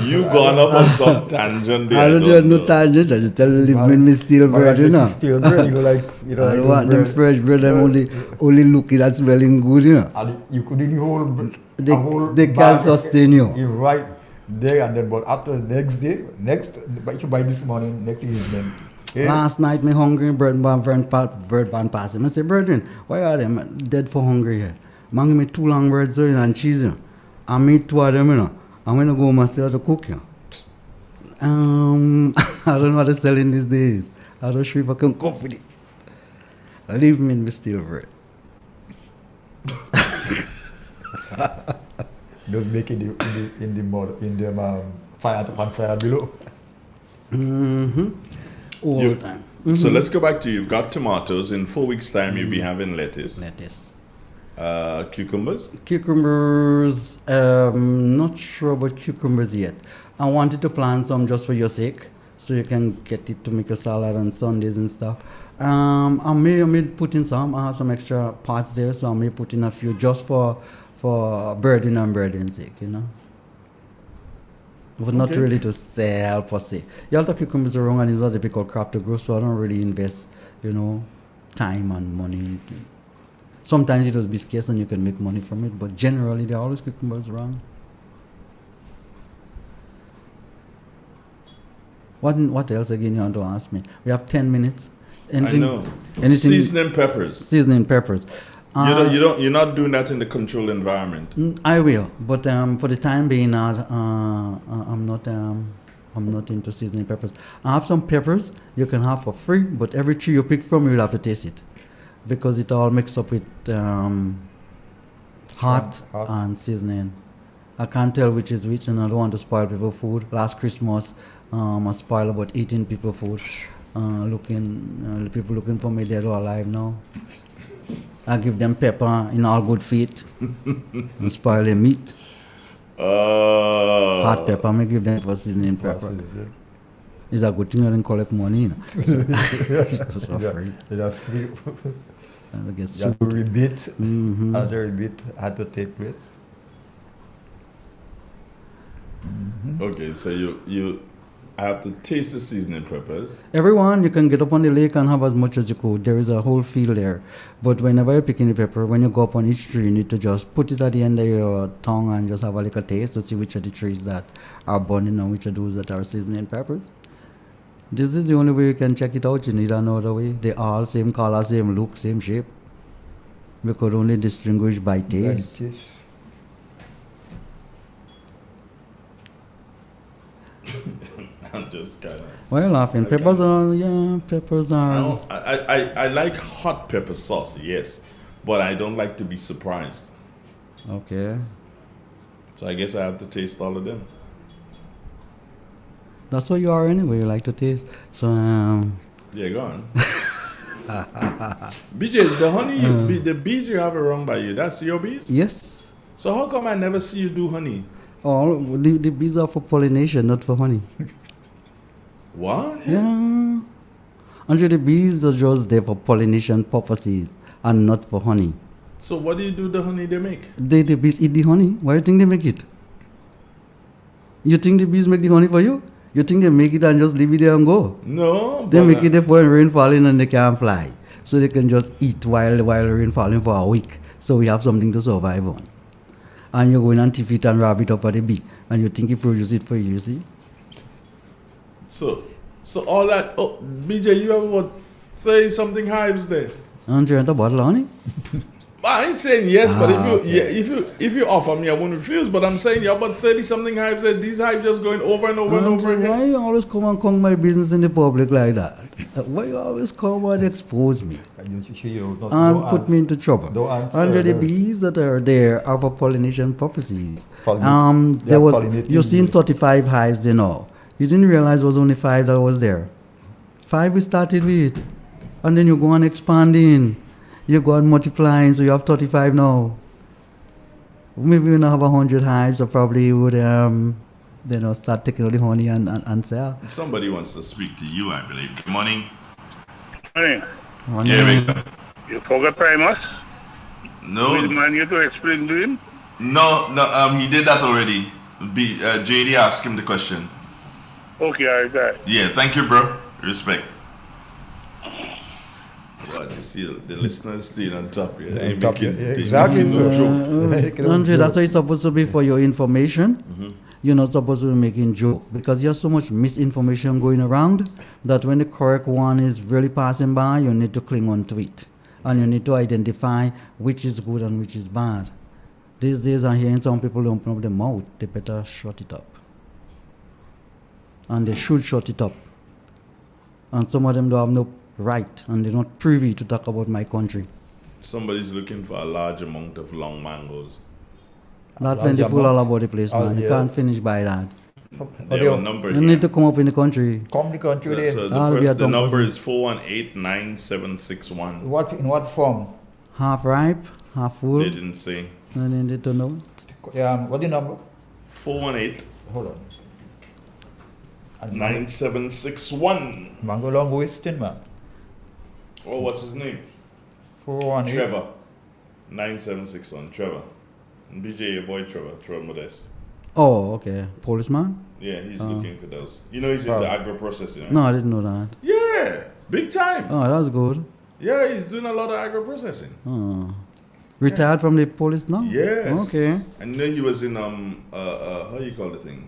you gone up on some tangent there. I don't do no tangent. I just tell you leave me steelbird, Steelbird, I don't want them fresh bread. Them only looking and smelling good, And you could eat the whole. They can't sustain you. You're right there and then, but after the next day, but you buy this morning, next evening. Yeah. Last night, me hungry, bird band passing. I say, brethren, why are them dead for hungry here? Man, give me 2 long birds and cheese. I made 2 of them, I'm going to go home and still have to cook. I don't know what they're selling these days. I don't sure if I can cook with it. Leave me in the steelbird. Don't make it in the mud, in the fire below. Mm-hmm. All time. Mm-hmm. So let's go back to you've got tomatoes. In 4 weeks' time, you'll be having lettuce. Cucumbers? Cucumbers, not sure about cucumbers yet. I wanted to plant some just for your sake, so you can get it to make your salad on Sundays and stuff. I may put in some. I have some extra parts there, so I may put in a few just for birding and birding's sake, But not really to sell per se. You have to cucumbers are wrong and it's not a difficult crop to grow, so I don't really invest, time and money. Sometimes it will be scarce and you can make money from it, but generally there are always cucumbers around. What else again you want to ask me? We have 10 minutes. Anything, I know. Anything? Seasoning peppers. Seasoning peppers. You're not doing that in the controlled environment. I will, but for the time being, I'm not into seasoning peppers. I have some peppers you can have for free, but every tree you pick from, you'll have to taste it, because it all mixed up with hot and seasoning. I can't tell which is which, and I don't want to spoil people's food. Last Christmas, I spoiled about 18 people's food. People looking for me dead or alive now. I give them pepper in all good faith and spoil their meat. Hot pepper, I give them for seasoning pepper. It's a good thing I didn't collect money. That's free. The rebate, other rebate had to take place. Okay, so you I have to taste the seasoning peppers. Everyone, you can get up on the lake and have as much as you could. There is a whole field there. But whenever you're picking the pepper, when you go up on each tree, you need to just put it at the end of your tongue and just have a little taste to see which of the trees that are burning and which of those that are seasoning peppers. This is the only way you can check it out. You need another way. They all same color, same look, same shape. We could only distinguish by taste. I'm just kind of. Why are you laughing? Peppers are. I like hot pepper sauce, yes, but I don't like to be surprised. Okay. So I guess I have to taste all of them. That's what you are anyway. You like to taste. So. Yeah, go on. BJ, the honey, the bees you have around by you, that's your bees? Yes. So how come I never see you do honey? Oh, the bees are for pollination, not for honey. What? Yeah. Actually, the bees are just there for pollination purposes and not for honey. So what do you do with the honey they make? The bees eat the honey. Why do you think they make it? You think the bees make the honey for you? You think they make it and just leave it there and go? No. They make it there for rain falling and they can't fly. So they can just eat while rain falling for a week. So we have something to survive on. And you go in and thief it and wrap it up at the bee. And you think it produces it for you, see? So all that, BJ, you have what, 30 something hives there? And you want a bottle of honey? I ain't saying yes, but if you offer me, I won't refuse. But I'm saying you have about 30 something hives there. These hives just going over and over and over again. Why you always come and come my business in the public like that? Why you always come and expose me? And put me into trouble. And the bees that are there are for pollination purposes. You seen 35 hives there now. You didn't realize it was only 5 that was there. 5 we started with. And then you go on expanding. You go on multiplying, so you have 35 now. Maybe when I have 100 hives, I probably would start taking all the honey and sell. Somebody wants to speak to you, I believe. Good morning. Morning. Yeah, we go. You forgot Primus? No. Did man you to explain to him? No, he did that already. JD asked him the question. Okay, I got it. Yeah, thank you, bro. Respect. Well, you see, the listeners staying on top here. They Exactly. no joke. Andre, that's why it's supposed to be for your information. You're not supposed to be making joke because there's so much misinformation going around that when the correct one is really passing by, you need to cling on to it. And you need to identify which is good and which is bad. These days I'm hearing some people open up their mouth. They better shut it up. And they should shut it up. And some of them don't have no right and they're not privy to talk about my country. Somebody's looking for a large amount of long mangoes. Not plentiful all about the place, man. You can't finish by that. They have a number You here. need to come up in the country. Come the country So there. the number is 418-9761. In what form? Half ripe, half full. They didn't say. I need to know. What's the number? 418. Hold on. 9761. Mango long wasting, man. Oh, what's his name? 418. Trevor. 9761. Trevor. BJ, your boy Trevor Modest. Oh, okay. Policeman? Yeah, he's looking for those. You know he's in the agro-processing, right? No, I didn't know that. Yeah, big time. Oh, that's good. Yeah, he's doing a lot of agro-processing. Oh. Retired from the police now? Yes. Okay. I know he was in how you call the thing?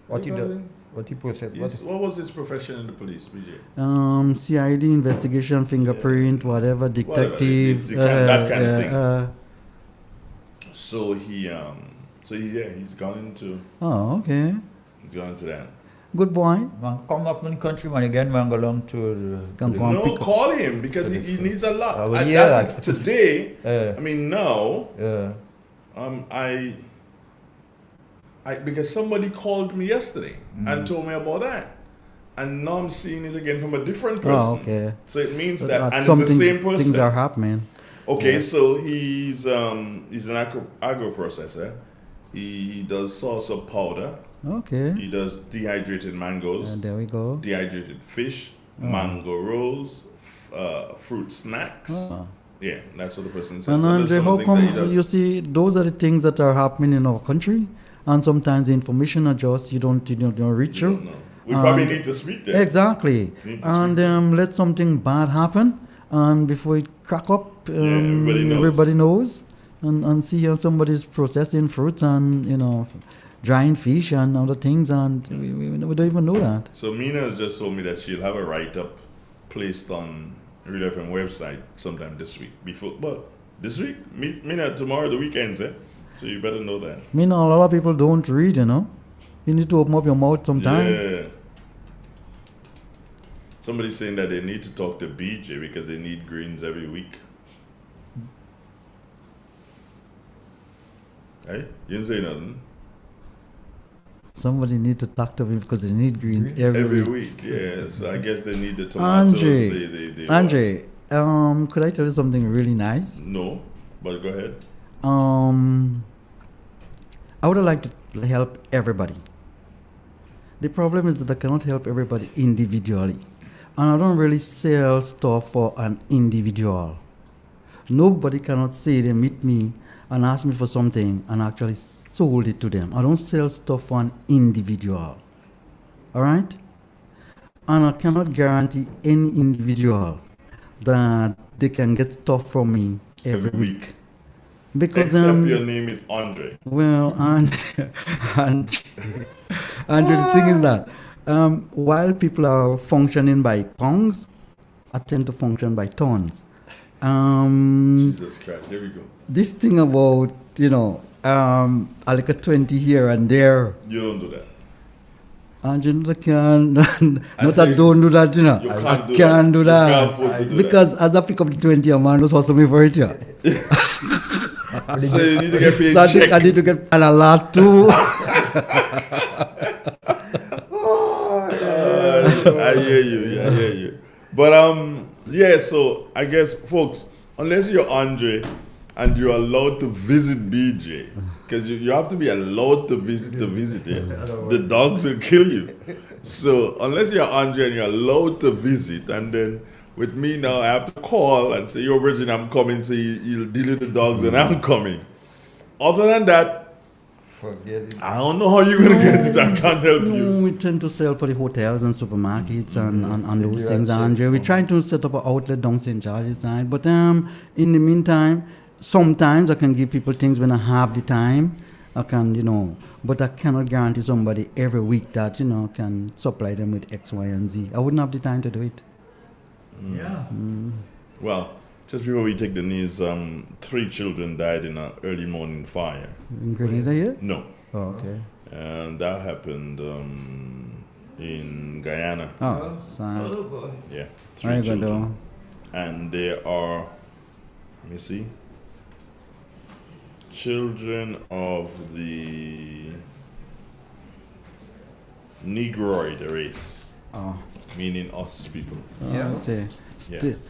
What he process? What was his profession in the police, BJ? CID investigation, fingerprint, whatever, detective. That kind of thing. So he's gone into. Oh, okay. He's gone into that. Good boy. Man, come up in the country, man. Again, man, go along to. Call him because he needs a lot. Today. I mean, now. Because somebody called me yesterday and told me about that. And now I'm seeing it again from a different person. Oh, okay. So it means that, and it's the same person. Things are happening. Okay, Yeah. so he's an agro processor. He does salsa powder. Okay. He does dehydrated mangoes. And there we go. Dehydrated fish, mango rolls, fruit snacks. Oh. Yeah, that's what the person says. And So there's Andre, some how things that he come does. you see those are the things that are happening in our country, and sometimes the information are just you don't reach you. We probably need to speak there. Exactly, and let something bad happen, and before it crack up, everybody knows, and see how somebody's processing fruits and drying fish and other things, and we don't even know that. So Mina has just told me that she'll have a write-up placed on Real FM website sometime this week. This week? Mina, tomorrow, the weekends, eh? So you better know that. A lot of people don't read, You need to open up your mouth sometime. Yeah. Somebody's saying that they need to talk to BJ because they need greens every week. Hey, you didn't say nothing. Somebody need to talk to me because they need greens every week. Yeah, so I guess they need the tomatoes. Andre, could I tell you something really nice? No, but go ahead. I would like to help everybody. The problem is that I cannot help everybody individually. And I don't really sell stuff for an individual. Nobody cannot say they meet me and ask me for something and actually sold it to them. I don't sell stuff for an individual. All right? And I cannot guarantee any individual that they can get stuff from me every week. Because except your name is Andre. Well, Andre, the thing is that while people are functioning by pounds, I tend to function by tons. Jesus Christ, here we go. This thing about, I like a 20 here and there. You don't do that. And I can, not that I don't do that, I can't do that. Because as I pick up the 20, a man just hustle me for it, So you need to get paid so I need to get paid a lot too. I hear you. But so I guess folks, unless you're Andre and you're allowed to visit BJ, because you have to be allowed to visit it, the dogs will kill you. So unless you're Andre and you're allowed to visit, and then with me now, I have to call and say, yo, Bridget, I'm coming, so you'll deal with the dogs and I'm coming. Other than that, forget it. I don't know how you're going to get it. I can't help you. We tend to sell for the hotels and supermarkets and those things, Andre. We're trying to set up an outlet down St. George's side. But in the meantime, sometimes I can give people things when I have the time. I can, but I cannot guarantee somebody every week that, can supply them with X, Y, and Z. I wouldn't have the time to do it. Yeah. Well, just before we take the news, 3 children died in an early morning fire. In Grenada here? No. Oh, okay. And that happened in Guyana. Oh, sad. Yeah, 3 children. And they are, let me see, children of the Negroid race. Oh. Meaning us people. I see.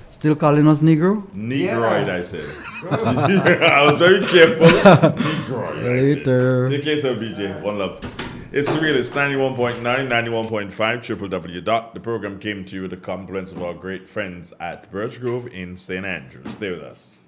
Still calling us Negro? Negroid, I said. I was very careful. Negroid. Later. Take care, BJ. One love. It's real. It's 91.9, 91.5, www. The program came to you with the compliments of our great friends at Birch Grove in St. Andrews. Stay with us.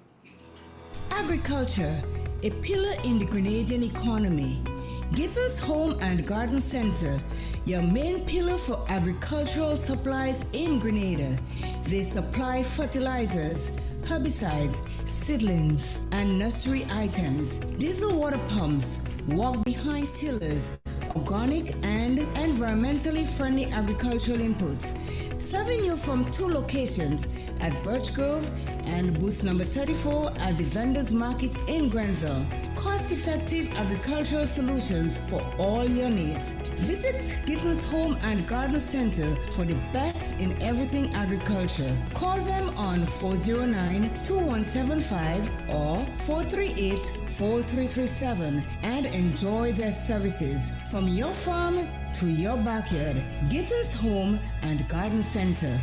Agriculture, a pillar in the Grenadian economy. Gittins Home and Garden Center, your main pillar for agricultural supplies in Grenada. They supply fertilizers, herbicides, seedlings, and nursery items, diesel water pumps, walk-behind tillers, organic and environmentally friendly agricultural inputs. Serving you from 2 locations at Birch Grove and booth number 34 at the Vendors Market in Grenville. Cost-effective agricultural solutions for all your needs. Visit Gittins Home and Garden Center for the best in everything agriculture. Call them on 409-2175 or 438-4337 and enjoy their services from your farm to your backyard. Gittins Home and Garden Center.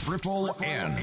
Triple N.